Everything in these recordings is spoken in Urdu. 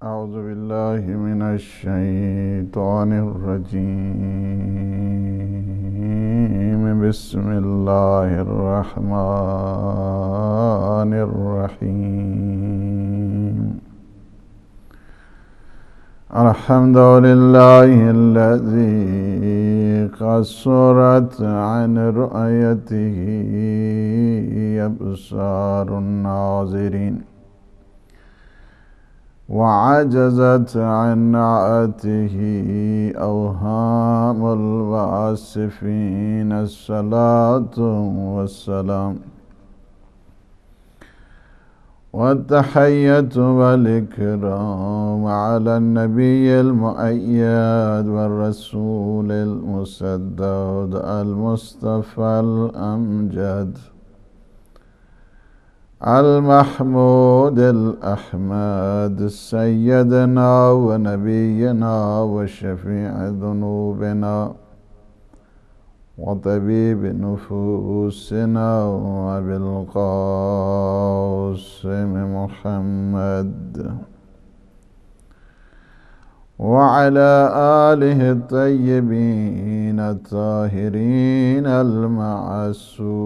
أعوذ بالله من الشيطان الرجيم. بسم الله الرحمن الرحيم. الحمد لله الذي قصرت عن رؤيته أبصار الناظرين وعجزت عن نعته أوهام الواصفين. الصلاة والسلام والتحية والإكرام على النبي المؤيد والرسول المسدد المصطفى الأمجد المحمود الأحمد سيدنا ونبينا وشفيع ذنوبنا وطبيب نفوسنا وأبي القاسم محمد وعلى آله الطيبين الطاهرين المعصومين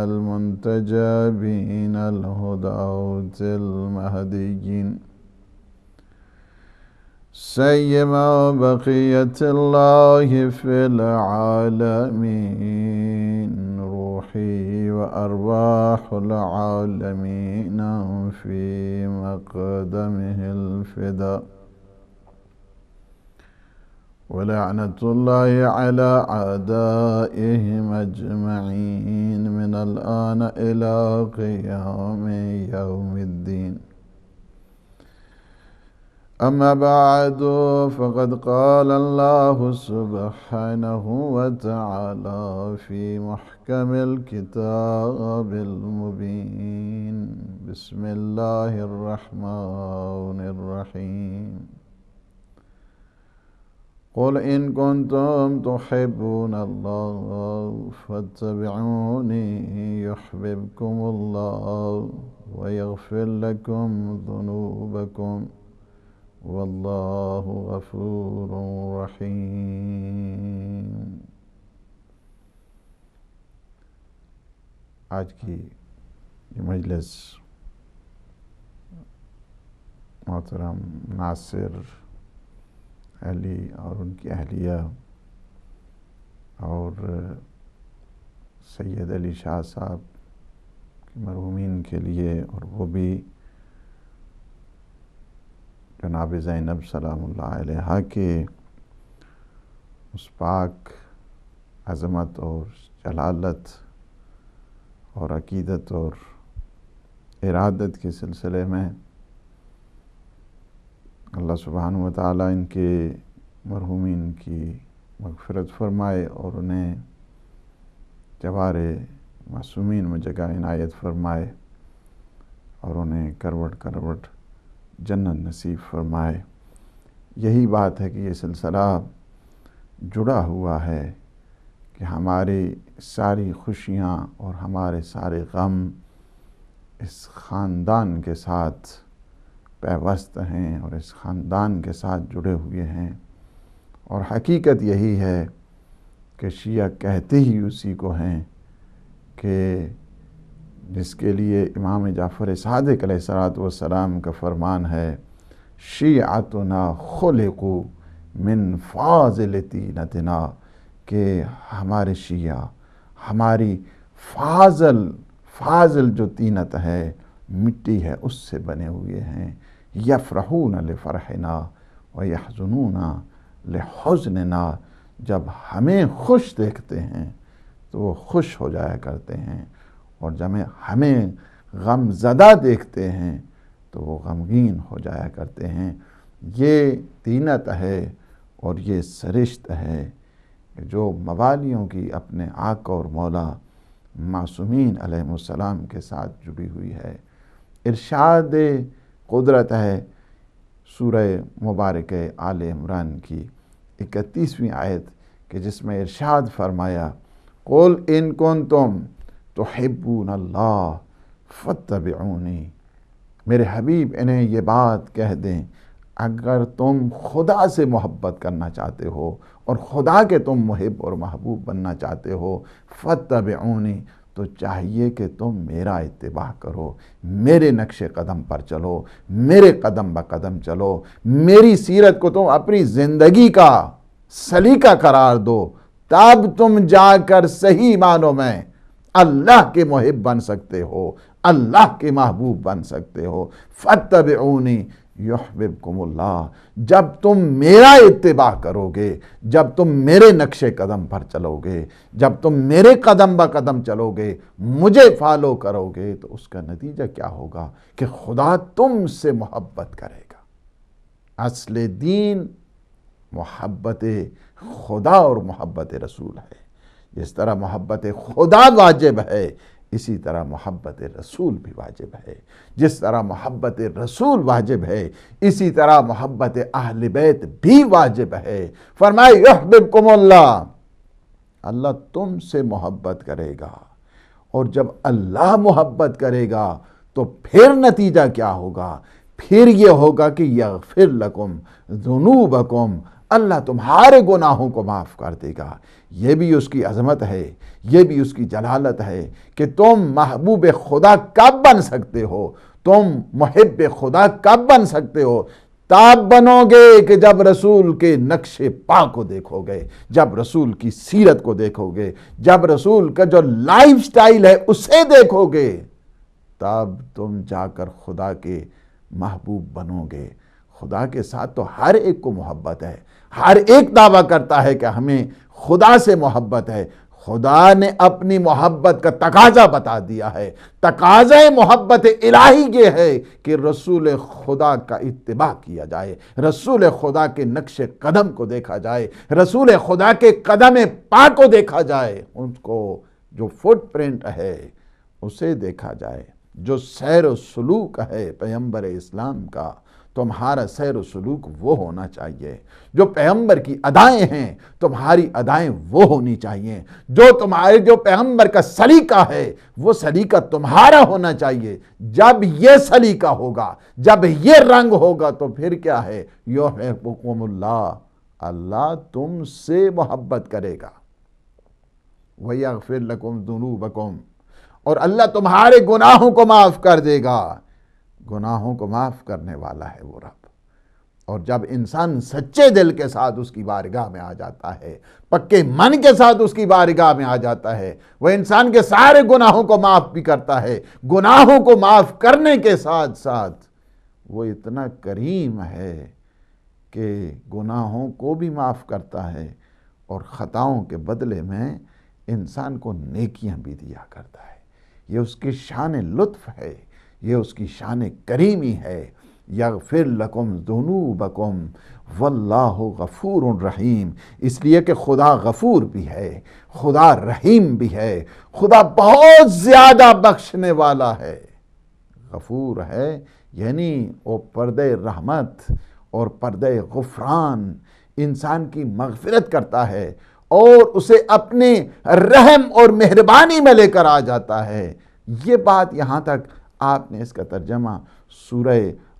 المنتجبين الهداة المهديين سيما بقية الله في العالمين روحي وأرواح العالمين في مقدمه الفداء. ولعنة الله على أعدائهم أجمعين من الآن إلى قيام يوم الدين. أما بعد فقد قال الله سبحانه وتعالى في محكم الكتاب المبين. بسم الله الرحمن الرحيم. قل إن كنتم تحبون الله فاتبعوني يحببكم الله ويغفر لكم ذنوبكم والله غفور رحيم. آج کی یہ مجلس محترم ناصر علی اور ان کی اہلیہ اور سید علی شاہ صاحب کی مرحومین کے لیے، اور وہ بھی جناب زینب سلام اللہ علیہا کے اس پاک عظمت اور جلالت اور عقیدت اور ارادت کے سلسلے میں اللہ سبحانہ و تعالیٰ ان کے مرحومین کی مغفرت فرمائے اور انہیں جوار معصومین میں جگہ عنایت فرمائے اور انہیں کروٹ کروٹ جنت نصیب فرمائے. یہی بات ہے کہ یہ سلسلہ جڑا ہوا ہے کہ ہماری ساری خوشیاں اور ہمارے سارے غم اس خاندان کے ساتھ پیوست ہیں اور اس خاندان کے ساتھ جڑے ہوئے ہیں. اور حقیقت یہی ہے کہ شیعہ کہتے ہی اسی کو ہیں کہ جس کے لیے امام جعفر صادق علیہ السلام کا فرمان ہے شیعتنا خلقوا من فاضل طینتنا، کہ ہمارے شیعہ ہماری فاضل جو طینت ہے، مٹی ہے، اس سے بنے ہوئے ہیں. یفرحون لفرحنا ویحزنون لحزننا، جب ہمیں خوش دیکھتے ہیں تو وہ خوش ہو جایا کرتے ہیں، اور جب ہمیں غم زدہ دیکھتے ہیں تو وہ غمگین ہو جایا کرتے ہیں. یہ طینت ہے اور یہ سرشت ہے جو موالیوں کی اپنے آقا اور مولا معصومین علیہ السلام کے ساتھ جڑی ہوئی ہے. ارشاد قدرت ہے سورہ مبارکہ آل عمران کی 31ویں آیت کہ جس میں ارشاد فرمایا قُلْ إِن كُنْتُمْ تُحِبُّونَ اللَّهَ فَاتَّبِعُونِي، میرے حبیب انہیں یہ بات کہہ دیں، اگر تم خدا سے محبت کرنا چاہتے ہو اور خدا کے تم محب اور محبوب بننا چاہتے ہو، فاتبعونی، تو چاہیے کہ تم میرا اتباع کرو، میرے نقش قدم پر چلو، میرے قدم بقدم چلو، میری سیرت کو تم اپنی زندگی کا سلیقہ قرار دو، تب تم جا کر صحیح معنوں میں اللہ کے محب بن سکتے ہو، اللہ کے محبوب بن سکتے ہو۔ فاتبعونی یحببکم اللہ، جب تم میرا اتباع کرو گے، جب تم میرے نقش قدم پر چلو گے، جب تم میرے قدم بقدم چلو گے، مجھے فالو کرو گے، تو اس کا نتیجہ کیا ہوگا کہ خدا تم سے محبت کرے گا۔ اصل دین محبت خدا اور محبت رسول ہے۔ جس طرح محبت خدا واجب ہے، اسی طرح محبت رسول بھی واجب ہے۔ جس طرح محبت رسول واجب ہے، اسی طرح محبت اہل بیت بھی واجب ہے۔ فرمائے یحببکم اللہ، اللہ تم سے محبت کرے گا، اور جب اللہ محبت کرے گا تو پھر نتیجہ کیا ہوگا؟ پھر یہ ہوگا کہ یغفر لکم ذنوبکم، اللہ تمہارے گناہوں کو معاف کر دے گا۔ یہ بھی اس کی عظمت ہے، یہ بھی اس کی جلالت ہے کہ تم محبوب خدا کب بن سکتے ہو، تم محب خدا کب بن سکتے ہو؟ تب بنو گے کہ جب رسول کے نقش پا کو دیکھو گے، جب رسول کی سیرت کو دیکھو گے، جب رسول کا جو لائف سٹائل ہے اسے دیکھو گے، تب تم جا کر خدا کے محبوب بنو گے۔ خدا کے ساتھ تو ہر ایک کو محبت ہے، ہر ایک دعویٰ کرتا ہے کہ ہمیں خدا سے محبت ہے۔ خدا نے اپنی محبت کا تقاضا بتا دیا ہے۔ تقاضا محبت الہی یہ ہے کہ رسول خدا کا اتباع کیا جائے، رسول خدا کے نقش قدم کو دیکھا جائے، رسول خدا کے قدم پا کو دیکھا جائے، ان کو جو فٹ پرنٹ ہے اسے دیکھا جائے، جو سیر و سلوک ہے پیغمبر اسلام کا، تمہارا سیر و سلوک وہ ہونا چاہیے۔ جو پیغمبر کی ادائیں ہیں تمہاری ادائیں وہ ہونی چاہیے، جو پیغمبر کا سلیقہ ہے وہ سلیقہ تمہارا ہونا چاہیے۔ جب یہ سلیقہ ہوگا، جب یہ رنگ ہوگا، تو پھر کیا ہے؟ یحببکم اللہ، اللہ تم سے محبت کرے گا۔ وَيَغْفِرْ لَكُمْ ذُنُوبَكُمْ، اور اللہ تمہارے گناہوں کو معاف کر دے گا۔ گناہوں کو معاف کرنے والا ہے وہ رب۔ اور جب انسان سچے دل کے ساتھ اس کی بارگاہ میں آ جاتا ہے، پکے من کے ساتھ اس کی بارگاہ میں آ جاتا ہے، وہ انسان کے سارے گناہوں کو معاف بھی کرتا ہے۔ گناہوں کو معاف کرنے کے ساتھ ساتھ وہ اتنا کریم ہے کہ گناہوں کو بھی معاف کرتا ہے، اور خطاؤں کے بدلے میں انسان کو نیکیاں بھی دیا کرتا ہے۔ یہ اس کی شان لطف ہے، یہ اس کی شان کریمی ہے۔ یغفر لکم ذنوبکم واللہ غفور رحیم، اس لیے کہ خدا غفور بھی ہے، خدا رحیم بھی ہے، خدا بہت زیادہ بخشنے والا ہے۔ غفور ہے یعنی وہ پردے رحمت اور پردے غفران انسان کی مغفرت کرتا ہے، اور اسے اپنے رحم اور مہربانی میں لے کر آ جاتا ہے۔ یہ بات یہاں تک آپ نے اس کا ترجمہ سورہ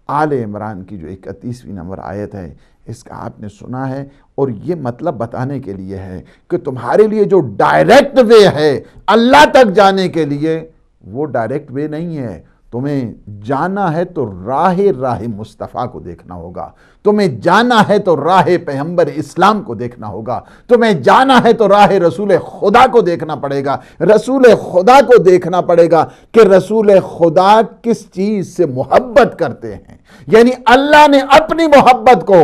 آل عمران کی جو 31ویں نمبر آیت ہے اس کا آپ نے سنا ہے، اور یہ مطلب بتانے کے لیے ہے کہ تمہارے لیے جو ڈائریکٹ وے ہے اللہ تک جانے کے لیے، وہ ڈائریکٹ وے نہیں ہے۔ تمہیں جانا ہے تو راہ مصطفیٰ کو دیکھنا ہوگا، تمہیں جانا ہے تو راہ پیغمبر اسلام کو دیکھنا ہوگا، تمہیں جانا ہے تو راہ رسول خدا کو دیکھنا پڑے گا۔ رسول خدا کو دیکھنا پڑے گا کہ رسول خدا کس چیز سے محبت کرتے ہیں، یعنی اللہ نے اپنی محبت کو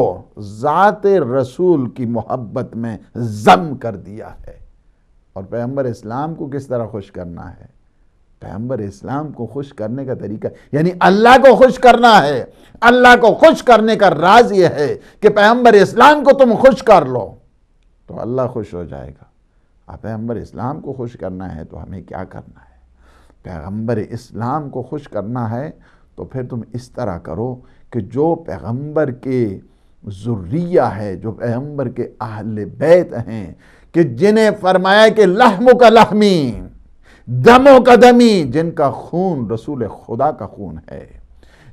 ذات رسول کی محبت میں ضم کر دیا ہے۔ اور پیغمبر اسلام کو کس طرح خوش کرنا ہے؟ پیغمبر اسلام کو خوش کرنے کا طریقہ یعنی اللہ کو خوش کرنا ہے۔ اللہ کو خوش کرنے کا راز یہ ہے کہ پیغمبر اسلام کو تم خوش کر لو تو اللہ خوش ہو جائے گا۔ اب پیغمبر اسلام کو خوش کرنا ہے تو ہمیں کیا کرنا ہے؟ پیغمبر اسلام کو خوش کرنا ہے تو پھر تم اس طرح کرو کہ جو پیغمبر کے ذریہ ہے، جو پیغمبر کے اہل بیت ہیں، کہ جنہیں فرمایا کہ لحم کا لحمی، دم و کا دمی، جن کا خون رسول خدا کا خون ہے،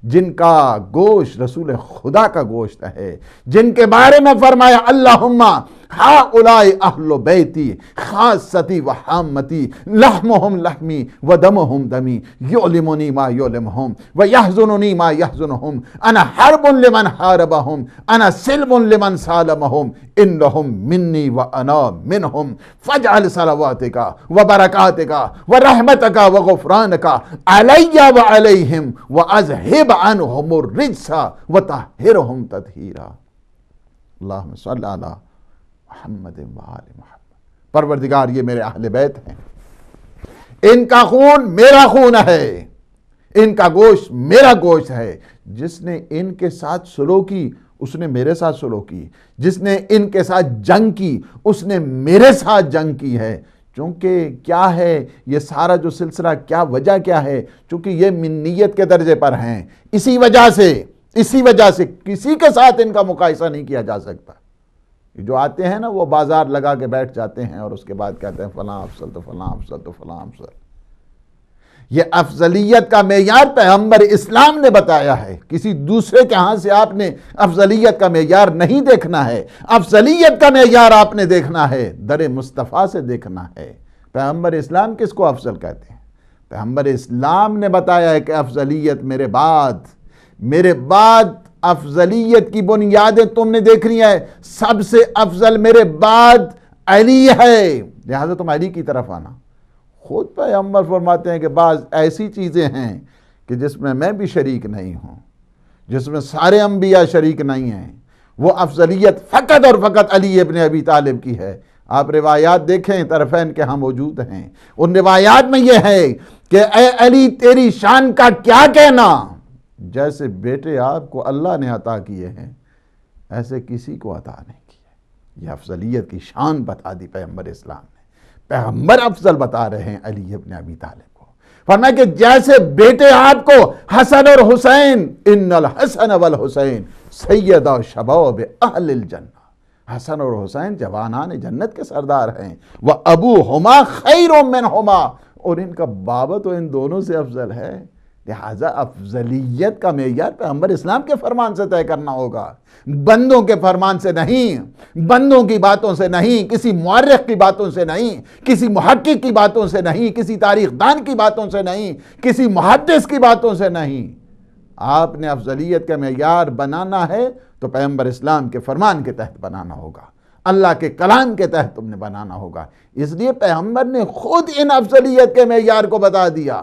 جن کا گوشت رسول خدا کا گوشت ہے، جن کے بارے میں فرمایا اللہم ہؤلاء اہل بیتی خاصتی و حامتی لحمہم لحمی و دمہم دمی یعلمنی ما یعلمہم و یحزننی ما یحزنہم انا حرب لمن حاربہم انا سلم لمن سالمہم انہم منی و انا منہم فاجعل صلواتک و برکاتک و رحمتک و غفرانک علی و علیہم و اذہب عنہم الرجس و طہرہم تطہیرا۔ اللہم صلی علی محمد و آل محمد۔ پروردگار یہ میرے اہل بیت ہیں، ان کا خون میرا خون ہے، ان کا گوشت میرا گوشت ہے۔ جس نے ان کے ساتھ سلوک کی اس نے میرے ساتھ سلوک کی، جس نے ان کے ساتھ جنگ کی اس نے میرے ساتھ جنگ کی ہے۔ چونکہ کیا ہے یہ سارا جو سلسلہ، کیا وجہ کیا ہے؟ چونکہ یہ منیت کے درجے پر ہیں، اسی وجہ سے کسی کے ساتھ ان کا مقایسہ نہیں کیا جا سکتا۔ جو آتے ہیں نا وہ بازار لگا کے بیٹھ جاتے ہیں اور اس کے بعد کہتے ہیں فلاں افضل تو فلاں افضل تو فلاں افضل۔ یہ افضلیت کا معیار پیغمبر اسلام نے بتایا ہے، کسی دوسرے کے ہاں سے آپ نے افضلیت کا معیار نہیں دیکھنا ہے۔ افضلیت کا معیار آپ نے دیکھنا ہے در مصطفیٰ سے دیکھنا ہے۔ پیغمبر اسلام کس کو افضل کہتے ہیں؟ پیغمبر اسلام نے بتایا ہے کہ افضلیت میرے بعد افضلیت کی بنیادیں تم نے دیکھنی ہے، سب سے افضل میرے بعد علی ہے، لہذا تم علی کی طرف آنا۔ خود پیغمبر فرماتے ہیں کہ بعض ایسی چیزیں ہیں کہ جس میں بھی شریک نہیں ہوں، جس میں سارے انبیاء شریک نہیں ہیں، وہ افضلیت فقط اور فقط علی ابن ابی طالب کی ہے۔ آپ روایات دیکھیں طرفین کے ہاں موجود ہیں، ان روایات میں یہ ہے کہ اے علی تیری شان کا کیا کہنا، جیسے بیٹے آپ کو اللہ نے عطا کیے ہیں ایسے کسی کو عطا نہیں کیے۔ یہ افضلیت کی شان بتا دی پیغمبر اسلام نے۔ پیغمبر افضل بتا رہے ہیں علی ابن ابی طالب کو، فرمایا کہ جیسے بیٹے آپ کو حسن اور حسین، ان الحسن والحسین سیدہ شباب اہل الجنہ، حسن اور حسین جوانان جنت کے سردار ہیں، وَأَبُوهُمَا خَيْرٌ مِّنْهُمَا، اور ان کا بابا تو ان دونوں سے افضل ہے۔ لہذا افضلیت کا معیار پیغمبر اسلام کے فرمان سے طے کرنا ہوگا، بندوں کے فرمان سے نہیں، بندوں کی باتوں سے نہیں، کسی مورخ کی باتوں سے نہیں، کسی محقق کی باتوں سے نہیں، کسی تاریخ دان کی باتوں سے نہیں، کسی محدث کی باتوں سے نہیں۔ آپ نے افضلیت کا معیار بنانا ہے تو پیغمبر اسلام کے فرمان کے تحت بنانا ہوگا، اللہ کے کلام کے تحت تم نے بنانا ہوگا۔ اس لیے پیغمبر نے خود ان افضلیت کے معیار کو بتا دیا۔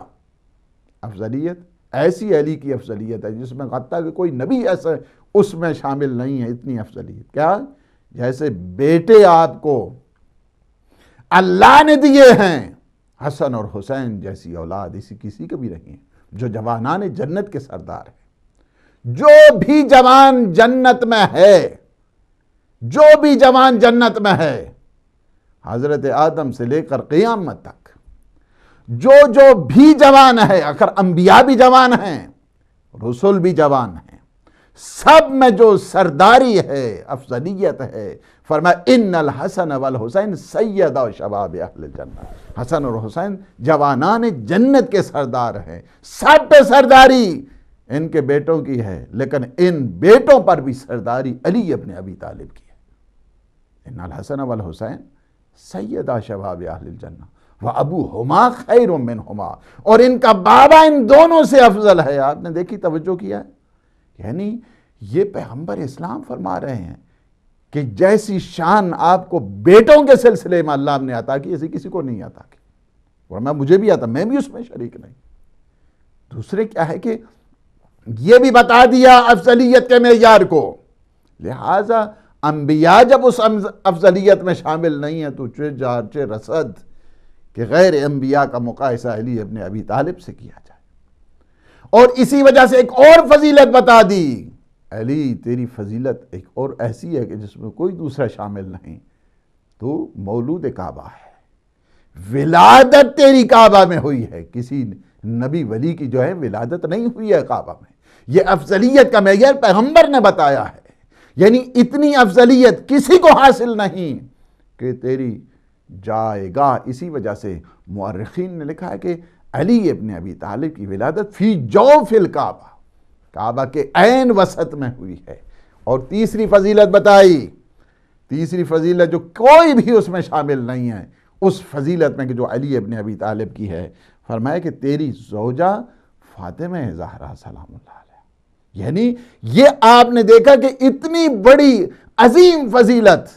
افضلیت ایسی علی کی افضلیت ہے جس میں حتیٰ کہ کوئی نبی ایسا اس میں شامل نہیں ہے، اتنی افضلیت۔ کیا؟ جیسے بیٹے آپ کو اللہ نے دیے ہیں، حسن اور حسین جیسی اولاد اسی کسی کو بھی نہیں ہے، جو جوانان جنت کے سردار ہیں۔ جو بھی جوان جنت میں ہے، جو بھی جوان جنت میں ہے، حضرت آدم سے لے کر قیامت تک جو بھی جوان ہے، اگر انبیاء بھی جوان ہیں، رسول بھی جوان ہیں، سب میں جو سرداری ہے، افضلیت ہے، فرمایا ان الحسن والحسین سیدہ شباب اہل الجنہ، حسن اور حسین جوانان جنت کے سردار ہیں، سب پہ سرداری ان کے بیٹوں کی ہے، لیکن ان بیٹوں پر بھی سرداری علی ابن ابی طالب کی ہے۔ ان الحسن والحسین سیدہ شباب اہل الجنہ وَأَبُوهُمَا خَيْرٌ مِّنْهُمَا، اور ان کا بابا ان دونوں سے افضل ہے۔ آپ نے دیکھی توجہ کیا ہے؟ یعنی یہ پیغمبر اسلام فرما رہے ہیں کہ جیسی شان آپ کو بیٹوں کے سلسلے میں اللہ نے عطا کی، ایسی کسی کو نہیں عطا کی، ورنہ مجھے بھی آتا، میں بھی اس میں شریک نہیں۔ دوسرے کیا ہے کہ یہ بھی بتا دیا افضلیت کے معیار کو، لہٰذا انبیاء جب اس افضلیت میں شامل نہیں ہیں تو چارچے رسد کہ غیر انبیاء کا مقایسہ علی ابن ابی طالب سے کیا جائے۔ اور اسی وجہ سے ایک اور فضیلت بتا دی، علی تیری فضیلت ایک اور ایسی ہے کہ جس میں کوئی دوسرا شامل نہیں، تو مولود کعبہ ہے، ولادت تیری کعبہ میں ہوئی ہے، کسی نبی ولی کی جو ہے ولادت نہیں ہوئی ہے کعبہ میں۔ یہ افضلیت کا معیار پیغمبر نے بتایا ہے، یعنی اتنی افضلیت کسی کو حاصل نہیں کہ تیری جائے گا۔ اسی وجہ سے مورخین نے لکھا ہے کہ علی ابن ابی طالب کی ولادت فی جوف الکعبہ، کعبہ کے عین وسط میں ہوئی ہے۔ اور تیسری فضیلت بتائی، تیسری فضیلت جو کوئی بھی اس میں شامل نہیں ہے، اس فضیلت میں کہ جو علی ابن ابی طالب کی ہے، فرمایا کہ تیری زوجہ فاطمہ زہرا سلام اللہ علیہ، یعنی یہ آپ نے دیکھا کہ اتنی بڑی عظیم فضیلت،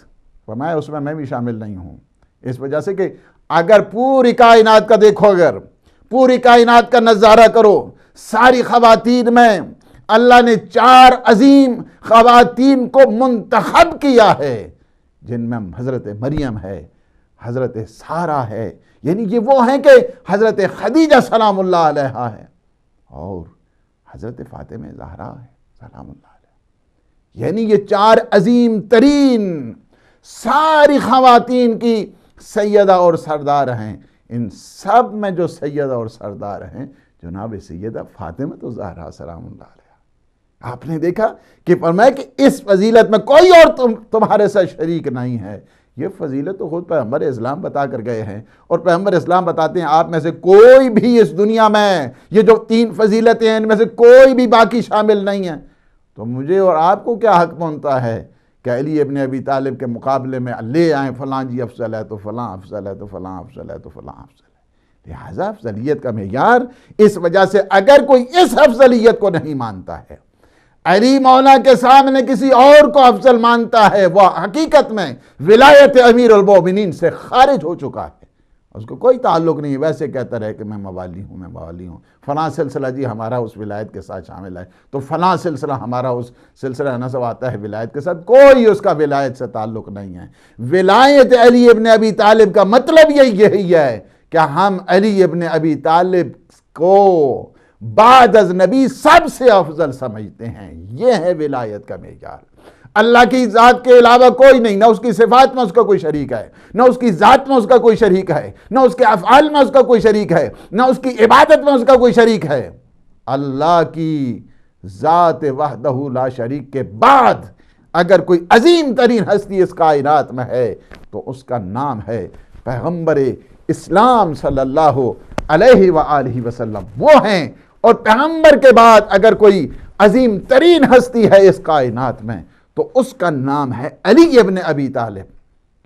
فرمایا اس میں بھی شامل نہیں ہوں، اس وجہ سے کہ اگر پوری کائنات کا دیکھو، اگر پوری کائنات کا نظارہ کرو، ساری خواتین میں اللہ نے 4 عظیم خواتین کو منتخب کیا ہے، جن میں حضرت مریم ہے، حضرت سارہ ہے، یعنی یہ وہ ہیں کہ حضرت خدیجہ سلام اللہ علیہا ہے، اور حضرت فاطمہ زہرا ہے سلام اللہ علیہ، یعنی یہ 4 عظیم ترین ساری خواتین کی سیدہ اور سردار ہیں۔ ان سب میں جو سیدہ اور سردار ہیں جناب سیدہ فاطمہ زہرا سلام اللہ علیہ۔ آپ نے دیکھا کہ فرمایا کہ اس فضیلت میں کوئی اور تمہارے ساتھ شریک نہیں ہے۔ یہ فضیلت تو خود پیغمبر اسلام بتا کر گئے ہیں، اور پیغمبر اسلام بتاتے ہیں آپ میں سے کوئی بھی اس دنیا میں یہ جو 3 فضیلتیں ہیں ان میں سے کوئی بھی باقی شامل نہیں ہیں، تو مجھے اور آپ کو کیا حق بنتا ہے کہ علی ابن ابی طالب کے مقابلے میں لے آئیں فلاں جی افضل ہے تو فلاں افضل ہے تو فلاں افضل ہے تو فلاں افضل ہے۔ لہذا افضلیت کا معیار اس وجہ سے اگر کوئی اس افضلیت کو نہیں مانتا ہے، علی مولا کے سامنے کسی اور کو افضل مانتا ہے، وہ حقیقت میں ولایت امیر المومنین سے خارج ہو چکا ہے، اس کو کوئی تعلق نہیں، ویسے کہتا رہے کہ میں موالی ہوں، میں موالی ہوں، فلاں سلسلہ جی ہمارا اس ولایت کے ساتھ شامل ہے، تو فلاں سلسلہ ہمارا اس سلسلہ نسب آتا ہے ولایت کے ساتھ، کوئی اس کا ولایت سے تعلق نہیں ہے۔ ولایت علی ابن ابی طالب کا مطلب یہی ہے کہ ہم علی ابن ابی طالب کو بعد از نبی سب سے افضل سمجھتے ہیں، یہ ہے ولایت کا معیار۔ اللہ کی ذات کے علاوہ کوئی نہیں، نہ اس کی صفات میں اس کا کوئی شریک ہے، نہ اس کی ذات میں اس کا کوئی شریک ہے، نہ اس کے افعال میں اس کا کوئی شریک ہے، نہ اس کی عبادت میں اس کا کوئی شریک ہے۔ اللہ کی ذات وحدہ لا شریک کے بعد اگر کوئی عظیم ترین ہستی اس کائنات میں ہے تو اس کا نام ہے پیغمبر اسلام صلی اللہ علیہ وآلہ وسلم، وہ ہیں۔ اور پیغمبر کے بعد اگر کوئی عظیم ترین ہستی ہے اس کائنات میں تو اس کا نام ہے علی ابن ابی طالب،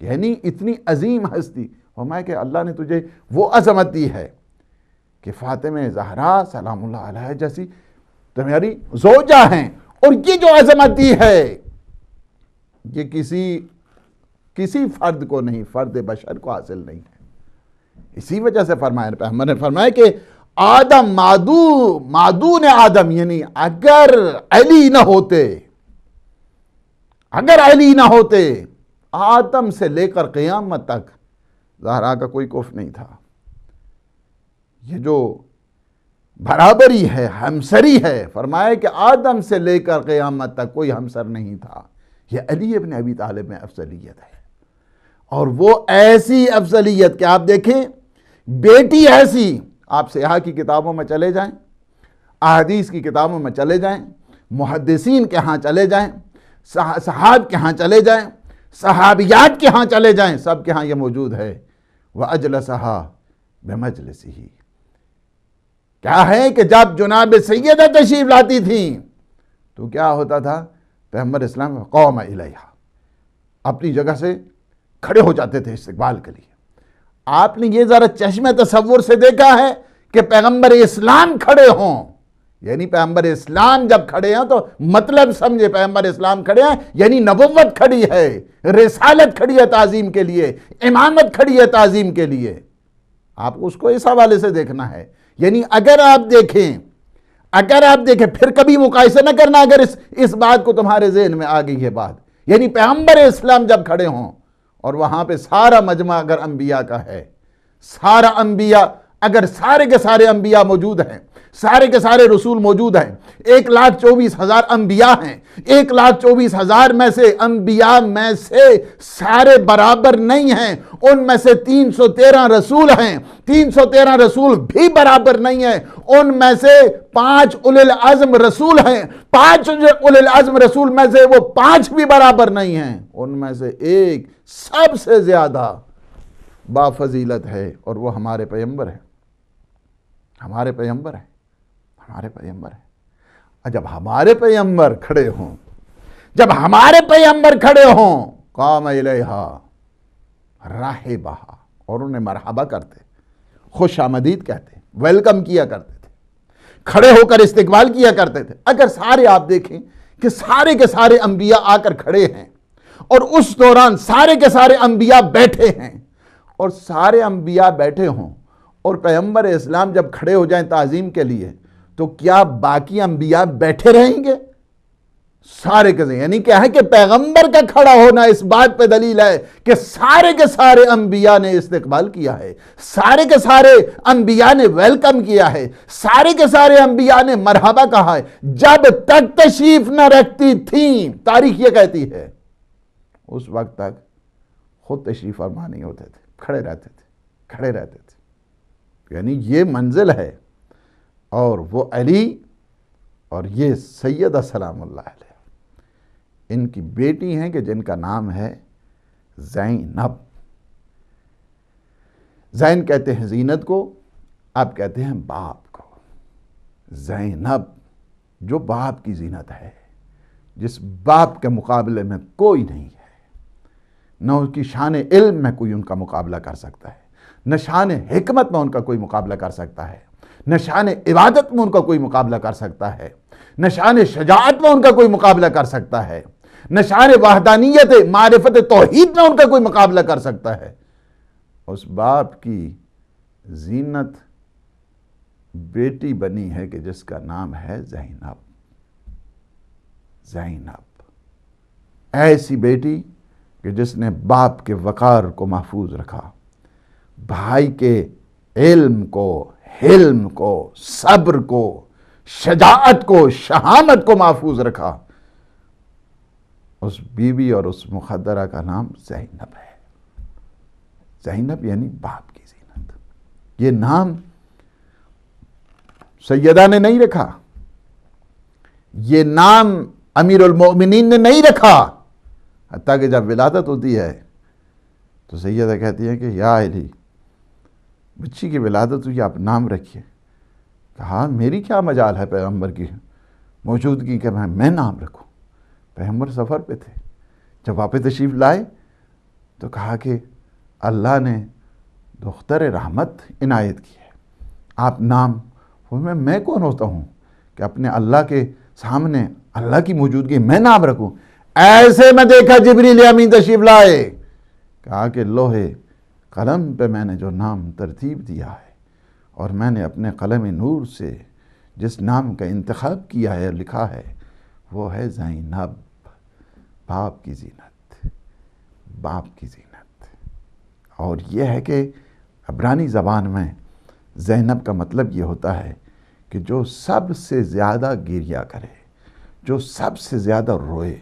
یعنی اتنی عظیم ہستی۔ فرمایا کہ اللہ نے تجھے وہ عظمت دی ہے کہ فاطمہ زہرا سلام اللہ علیہ جیسی تمہاری زوجہ ہیں، اور یہ جو عظمت دی ہے یہ کسی فرد کو نہیں، فرد بشر کو حاصل نہیں ہے۔ اسی وجہ سے فرمایا پیغمبر نے فرمایا کہ آدم مادون آدم، یعنی اگر علی نہ ہوتے آدم سے لے کر قیامت تک زہرا کا کوئی کف نہیں تھا۔ یہ جو برابری ہے، ہمسری ہے، فرمایا کہ آدم سے لے کر قیامت تک کوئی ہمسر نہیں تھا۔ یہ علی ابن ابی طالب میں افضلیت ہے، اور وہ ایسی افضلیت کہ آپ دیکھیں بیٹی ایسی، آپ سیاح کی کتابوں میں چلے جائیں، احادیث کی کتابوں میں چلے جائیں، محدثین کے ہاں چلے جائیں، صحاب کے ہاں چلے جائیں، صحابیات کے ہاں چلے جائیں، سب کے ہاں یہ موجود ہے۔ وَأَجْلَسَهَا بِمَجْلِسِهِ، کیا ہے کہ جب جناب سیدہ تشریف لاتی تھیں تو کیا ہوتا تھا؟ پیغمبر اسلام قوم الیہا، اپنی جگہ سے کھڑے ہو جاتے تھے استقبال کے لیے۔ آپ نے یہ ذرا چشم تصور سے دیکھا ہے کہ پیغمبر اسلام کھڑے ہوں، یعنی پیغمبر اسلام جب کھڑے ہیں تو مطلب سمجھے، پیغمبر اسلام کھڑے ہیں یعنی نبوت کھڑی ہے، رسالت کھڑی ہے تعظیم کے لیے، امامت کھڑی ہے تعظیم کے لیے۔ آپ اس کو اس حوالے سے دیکھنا ہے، یعنی اگر آپ دیکھیں پھر کبھی مقایسہ نہ کرنا اگر اس بات کو تمہارے ذہن میں آ گئی ہے بات، یعنی پیغمبر اسلام جب کھڑے ہوں اور وہاں پہ سارا مجمع اگر انبیاء کا ہے، سارا انبیاء، اگر سارے کے سارے انبیاء موجود ہیں، سارے کے سارے رسول موجود ہیں، 1,24,000 انبیاء ہیں، 1,24,000 میں سے انبیاء میں سے سارے برابر نہیں ہیں، ان میں سے 313 رسول ہیں، 313 رسول بھی برابر نہیں ہیں، ان میں سے 5 اولی العزم رسول ہیں، 5 اولی العزم رسول میں سے وہ 5 بھی برابر نہیں ہیں، ان میں سے ایک سب سے زیادہ بافضیلت ہے، اور وہ ہمارے پیغمبر ہیں، ہمارے پیغمبر ہیں۔ جب ہمارے پیغمبر کھڑے ہوں، جب ہمارے پیغمبر کھڑے ہوں، قام الیہا راہبہ، اور انہیں مرحبا کرتے، خوش آمدید کہتے، ویلکم کیا کرتے تھے، کھڑے ہو کر استقبال کیا کرتے تھے۔ اگر سارے آپ دیکھیں کہ سارے کے سارے انبیاء آ کر کھڑے ہیں، اور اس دوران سارے کے سارے انبیاء بیٹھے ہیں، اور سارے انبیاء بیٹھے ہوں، اور پیغمبر اسلام جب کھڑے ہو جائیں تعظیم کے لیے، تو کیا باقی انبیاء بیٹھے رہیں گے؟ سارے کے یعنی کیا ہے کہ پیغمبر کا کھڑا ہونا اس بات پہ دلیل ہے کہ سارے کے سارے انبیاء نے استقبال کیا ہے، سارے کے سارے انبیاء نے ویلکم کیا ہے، سارے کے سارے انبیاء نے مرحبا کہا ہے۔ جب تک تشریف نہ رکھتی تھیں، تاریخ یہ کہتی ہے، اس وقت تک خود تشریف فرما نہیں ہوتے تھے، کھڑے رہتے تھے۔ یعنی یہ منزل ہے، اور وہ علی اور یہ سیدہ سلام اللہ علیہ، ان کی بیٹی ہیں کہ جن کا نام ہے زینب۔ زین کہتے ہیں زینت کو، آپ کہتے ہیں باپ کو۔ زینب جو باپ کی زینت ہے، جس باپ کے مقابلے میں کوئی نہیں ہے، نہ اس کی شان علم میں کوئی ان کا مقابلہ کر سکتا ہے، نہ شان حکمت میں ان کا کوئی مقابلہ کر سکتا ہے، نہ شان عبادت میں ان کا کوئی مقابلہ کر سکتا ہے، نہ شان شجاعت میں ان کا کوئی مقابلہ کر سکتا ہے، نہ شان وحدانیت معرفت توحید میں ان کا کوئی مقابلہ کر سکتا ہے۔ اس باپ کی زینت بیٹی بنی ہے کہ جس کا نام ہے زینب۔ زینب ایسی بیٹی کہ جس نے باپ کے وقار کو محفوظ رکھا، بھائی کے علم کو، حلم کو، صبر کو، شجاعت کو، شہامت کو محفوظ رکھا۔ اس بیوی اور اس مخدرہ کا نام زینب ہے۔ زینب یعنی باپ کی زینت۔ یہ نام سیدہ نے نہیں رکھا، یہ نام امیر المؤمنین نے نہیں رکھا، حتیٰ کہ جب ولادت ہوتی ہے تو سیدہ کہتی ہے کہ یا علی، بچی کی ولادت ہوئی، آپ نام رکھیے۔ کہا میری کیا مجال ہے پیغمبر کی موجودگی کہ میں نام رکھوں؟ پیغمبر سفر پہ تھے، جب واپس تشریف لائے تو کہا کہ اللہ نے دختر رحمت عنایت کی ہے، آپ نام۔ میں کون ہوتا ہوں کہ اپنے اللہ کے سامنے اللہ کی موجودگی میں نام رکھوں؟ ایسے میں دیکھا جبریل امین تشریف لائے، کہا کہ لوہے قلم پہ میں نے جو نام ترتیب دیا ہے، اور میں نے اپنے قلم نور سے جس نام کا انتخاب کیا ہے، لکھا ہے، وہ ہے زینب، باپ کی زینت، باپ کی زینت۔ اور یہ ہے کہ عبرانی زبان میں زینب کا مطلب یہ ہوتا ہے کہ جو سب سے زیادہ گریہ کرے، جو سب سے زیادہ روئے،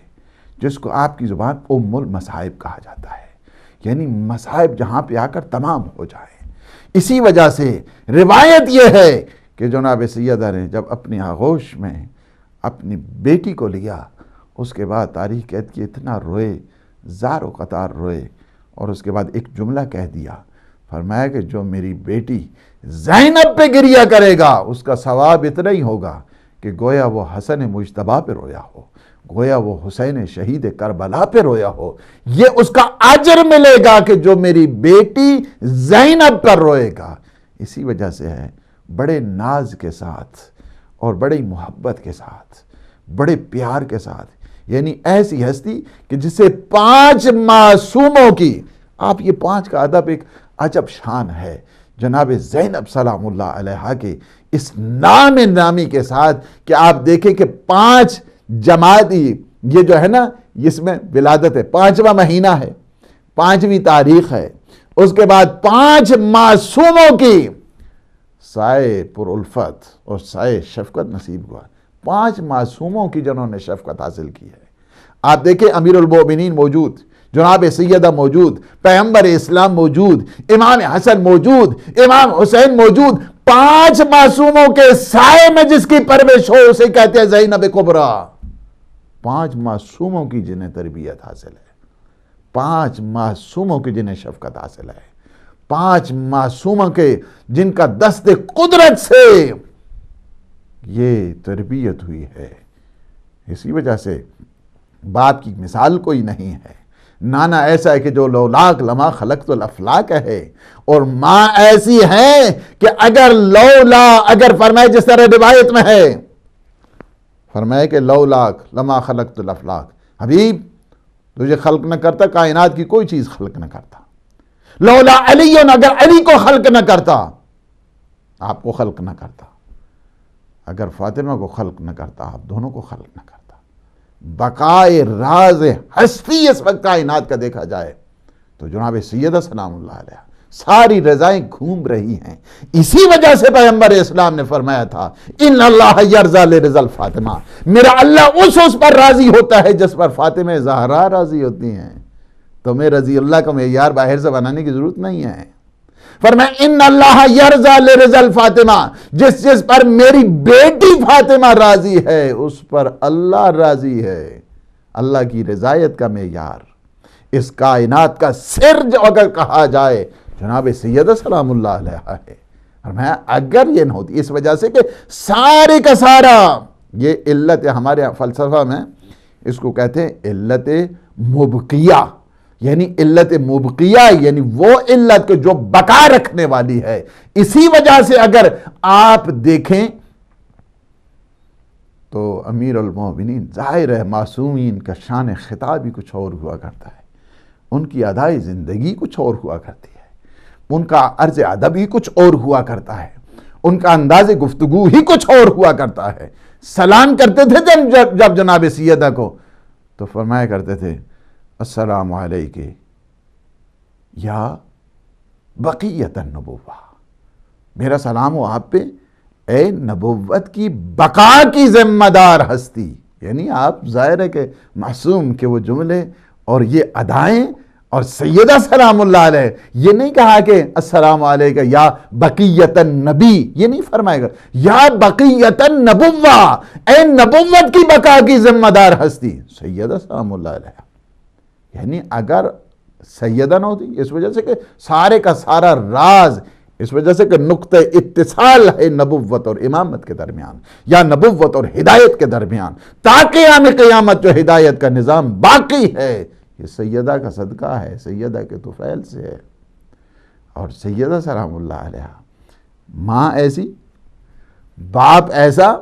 جس کو آپ کی زبان ام المصائب کہا جاتا ہے، یعنی مصائب جہاں پہ آ کر تمام ہو جائے۔ اسی وجہ سے روایت یہ ہے کہ جناب سیدہ نے جب اپنی آغوش میں اپنی بیٹی کو لیا، اس کے بعد تاریخ کہتی کہ اتنا روئے، زار و قطار روئے، اور اس کے بعد ایک جملہ کہہ دیا، فرمایا کہ جو میری بیٹی زینب پہ گریہ کرے گا، اس کا ثواب اتنا ہی ہوگا کہ گویا وہ حسن مجتبیٰ پہ رویا ہو، گویا وہ حسین شہید کربلا پہ رویا ہو۔ یہ اس کا اجر ملے گا کہ جو میری بیٹی زینب پر روئے گا۔ اسی وجہ سے ہے بڑے ناز کے ساتھ اور بڑی محبت کے ساتھ، بڑے پیار کے ساتھ، یعنی ایسی ہستی کہ جسے 5 معصوموں کی، آپ یہ 5 کا ادب ایک عجب شان ہے جناب زینب سلام اللہ علیہا کے اس نام نامی کے ساتھ، کہ آپ دیکھیں کہ 5 جمادی، یہ جو ہے نا، اس میں ولادت ہے، 5واں مہینہ ہے، 5ویں تاریخ ہے، اس کے بعد 5 معصوموں کی سائے پر الفت اور سائے شفقت نصیب ہوا، 5 معصوموں کی جنہوں نے شفقت حاصل کی ہے۔ آپ دیکھیں امیر المؤمنین موجود، جناب سیدہ موجود، پیغمبر اسلام موجود، امام حسن موجود، امام حسین موجود، 5 معصوموں کے سائے میں جس کی پرورش ہو اسے کہتے ہیں زینب کبریٰ۔ 5 معصوموں کی جنہیں تربیت حاصل ہے، 5 معصوموں کی جنہیں شفقت حاصل ہے، 5 معصوموں کے جن کا دست قدرت سے یہ تربیت ہوئی ہے. اسی وجہ سے باپ کی مثال کوئی نہیں ہے. نانا ایسا ہے کہ جو لولاک لما خلقت الافلاک ہے، اور ماں ایسی ہے کہ اگر فرمائے جس طرح روایت میں ہے، فرمائے کہ لولاک لما خلقت الافلاک، حبیب تجھے خلق نہ کرتا کائنات کی کوئی چیز خلق نہ کرتا. لولا علی، اگر علی کو خلق نہ کرتا آپ کو خلق نہ کرتا، اگر فاطمہ کو خلق نہ کرتا آپ دونوں کو خلق نہ کرتا. بقائے راز ہستی اس وقت کائنات کا دیکھا جائے تو جناب سیدہ سلام اللہ علیہ ساری رضائیں گھوم رہی ہیں. اسی وجہ سے پیغمبر اسلام نے فرمایا تھا ان اللہ یرضی لرضا الفاطمہ، میرا اللہ اس پر راضی ہوتا ہے جس پر فاطمہ زہرا راضی ہوتی ہیں. تمہیں رضی اللہ کا معیار باہر سے بنانے کی ضرورت نہیں ہے. فرمایا ان اللہ یرضی لرضا الفاطمہ، جس پر میری بیٹی فاطمہ راضی ہے اس پر اللہ راضی ہے. اللہ کی رضایت کا معیار اس کائنات کا سر جو اگر کہا جائے جناب سیدہ سلام اللہ علیہ ہے. فرمایا اگر یہ نہ ہوتی، اس وجہ سے کہ سارے کا سارا یہ علت ہمارے فلسفہ میں اس کو کہتے ہیں علت مبقیہ، یعنی علت مبقیہ یعنی وہ علت کہ جو بقا رکھنے والی ہے. اسی وجہ سے اگر آپ دیکھیں تو امیر المومنین ظاہر ہے معصومین کا شان خطاب ہی کچھ اور ہوا کرتا ہے، ان کی ادائی زندگی کچھ اور ہوا کرتی ہے، ان کا عرض ادب ہی کچھ اور ہوا کرتا ہے، ان کا انداز گفتگو ہی کچھ اور ہوا کرتا ہے. سلام کرتے تھے جب جناب سیدہ کو تو فرمایا کرتے تھے السلام علیکہ یا بقیت النبوہ، میرا سلام ہو آپ پہ اے نبوت کی بقا کی ذمہ دار ہستی. یعنی آپ ظاہر ہے کہ معصوم کے وہ جملے اور یہ ادائیں، اور سیدہ سلام اللہ علیہ یہ نہیں کہا کہ السلام علیکہ یا بقیت النبی، یہ نہیں فرمائے گا یا بقیت النبوہ، اے نبوت کی بقا کی ذمہ دار ہستی سیدہ سلام اللہ علیہ. یعنی اگر سیدہ نہ ہوتی، اس وجہ سے کہ سارے کا سارا راز، اس وجہ سے کہ نقطہ اتصال ہے نبوت اور امامت کے درمیان یا نبوت اور ہدایت کے درمیان، تاکہ قیام قیامت جو ہدایت کا نظام باقی ہے یہ سیدہ کا صدقہ ہے، سیدہ کے طفیل سے ہے. اور سیدہ سلام اللہ علیہ ماں ایسی، باپ ایسا،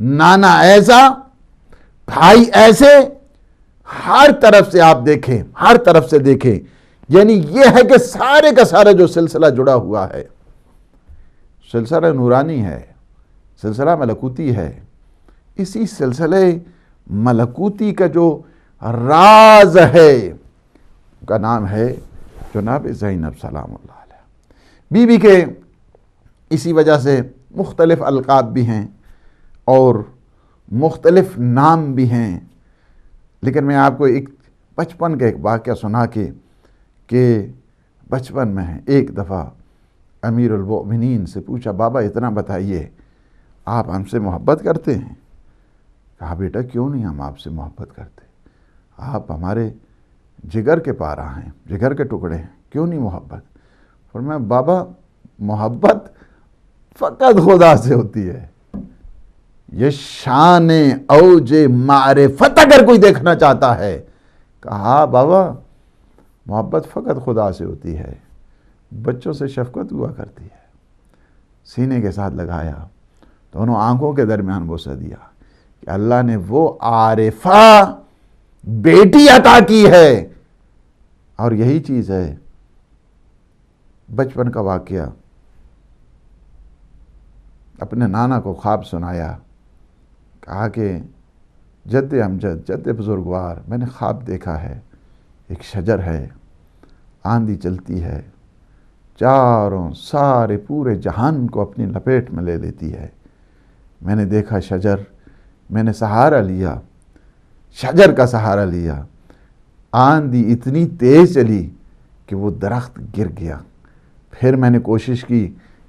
نانا ایسا، بھائی ایسے، ہر طرف سے آپ دیکھیں، ہر طرف سے دیکھیں. یعنی یہ ہے کہ سارے کا سارا جو سلسلہ جڑا ہوا ہے سلسلہ نورانی ہے، سلسلہ ملکوتی ہے. اسی سلسلے ملکوتی کا جو راز ہے کا نام ہے جناب زینب سلام اللہ علیہ. بی بی کے اسی وجہ سے مختلف القاب بھی ہیں اور مختلف نام بھی ہیں. لیکن میں آپ کو ایک بچپن کا ایک واقعہ سنا کے کہ بچپن میں ایک دفعہ امیر المؤمنین سے پوچھا بابا اتنا بتائیے آپ ہم سے محبت کرتے ہیں؟ کہا بیٹا کیوں نہیں ہم آپ سے محبت کرتے، آپ ہمارے جگر کے پارا ہیں، جگر کے ٹکڑے ہیں، کیوں نہیں محبت؟ فرمایا بابا محبت فقط خدا سے ہوتی ہے، یہ شان اوج معرفت اگر کوئی دیکھنا چاہتا ہے. کہا بابا محبت فقط خدا سے ہوتی ہے، بچوں سے شفقت ہوا کرتی ہے. سینے کے ساتھ لگایا، دونوں آنکھوں کے درمیان بوسہ دیا کہ اللہ نے وہ عارفہ بیٹی عطا کی ہے. اور یہی چیز ہے بچپن کا واقعہ. اپنے نانا کو خواب سنایا، کہا کہ جد امجد، جد بزرگوار، میں نے خواب دیکھا ہے ایک شجر ہے، آندھی چلتی ہے، چاروں سارے پورے جہان کو اپنی لپیٹ میں لے لیتی ہے. میں نے دیکھا شجر، میں نے سہارا لیا، شجر کا سہارا لیا، آندھی اتنی تیز چلی کہ وہ درخت گر گیا. پھر میں نے کوشش کی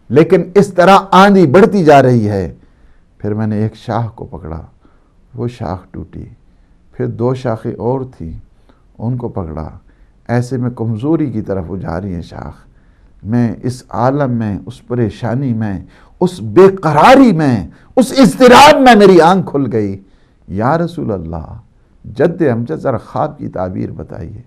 لیکن اس طرح آندھی بڑھتی جا رہی ہے. پھر میں نے ایک شاخ کو پکڑا، وہ شاخ ٹوٹی. پھر 2 شاخیں اور تھیں، ان کو پکڑا. ایسے میں کمزوری کی طرف وہ جا رہی ہیں شاخ، میں اس عالم میں، اس پریشانی میں، اس بے قراری میں، اس اضطراب میں میری آنکھ کھل گئی۔ یا رسول اللہ، جد امجد ذرا خواب کی تعبیر بتائیے۔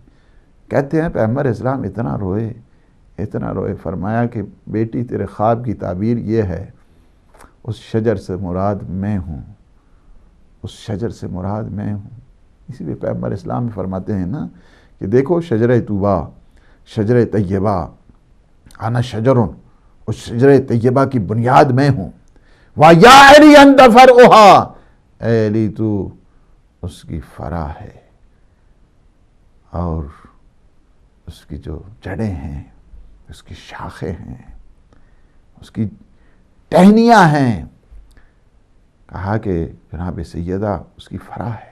کہتے ہیں پیغمبر اسلام اتنا روئے، فرمایا کہ بیٹی تیرے خواب کی تعبیر یہ ہے، اس شجر سے مراد میں ہوں، اس شجر سے مراد میں ہوں۔ اسی لیے پیغمبر اسلام فرماتے ہیں نا کہ دیکھو شجر طوبیٰ، شجر طیبہ، انا شجرن، اس شجر طیبہ کی بنیاد میں ہوں۔ وَيَا عَلِي أَنْتَ فَرْعُهَا، اے علی تو اس کی فرع ہے، اور اس کی جو جڑیں ہیں، اس کی شاخیں ہیں، اس کی ٹہنیاں ہیں۔ کہا کہ جناب سیدہ اس کی فرع ہے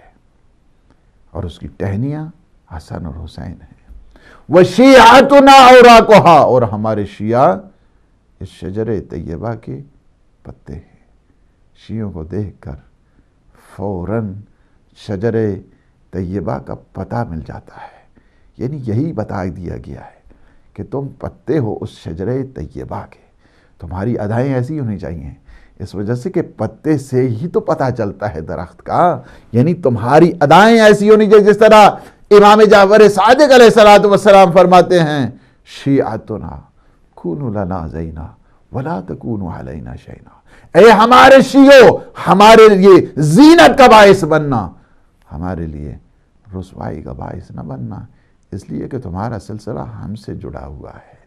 اور اس کی ٹہنیاں حسن اور حسین ہیں۔ وَشِيعَتُنَا أَوْرَاقُهَا، اور ہمارے شیعہ اس شجر طیبہ کے پتے ہیں۔ شیعوں کو دیکھ کر فوراً شجر طیبہ کا پتہ مل جاتا ہے، یعنی یہی بتا دیا گیا ہے کہ تم پتے ہو اس شجر طیبہ کے، تمہاری ادائیں ایسی ہونی چاہیے، اس وجہ سے کہ پتے سے ہی تو پتہ چلتا ہے درخت کا، یعنی تمہاری ادائیں ایسی ہونی چاہیے جس طرح امام جعفر صادق علیہ السلام فرماتے ہیں، شیعتنا کونوا لنا زینا ولا تکونوا علینا شینا، اے ہمارے شیعوں ہمارے لیے زینت کا باعث بننا، ہمارے لیے رسوائی کا باعث نہ بننا، اس لیے کہ تمہارا سلسلہ ہم سے جڑا ہوا ہے،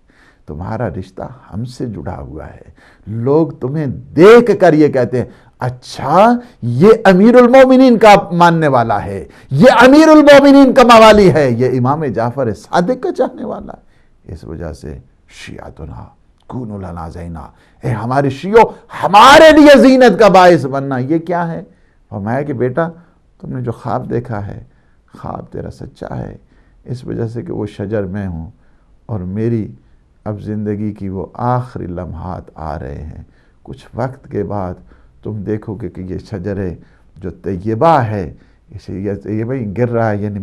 تمہارا رشتہ ہم سے جڑا ہوا ہے۔ لوگ تمہیں دیکھ کر یہ کہتے ہیں اچھا یہ امیر المومنین کا ماننے والا ہے، یہ امیر المومنین کا موالی ہے، یہ امام جعفر صادق کا چاہنے والا ہے۔ اس وجہ سے شیعتنا کونوا لنا زینا، اے ہمارے شیعوں ہمارے لیے زینت کا باعث بننا۔ یہ کیا ہے؟ فرمایا کہ بیٹا تم نے جو خواب دیکھا ہے، خواب تیرا سچا ہے، اس وجہ سے کہ وہ شجر میں ہوں، اور میری اب زندگی کی وہ آخری لمحات آ رہے ہیں، کچھ وقت کے بعد تم دیکھو گے کہ یہ شجر جو طیبہ ہے، یہ طیبہ ہی گر رہا ہے، یعنی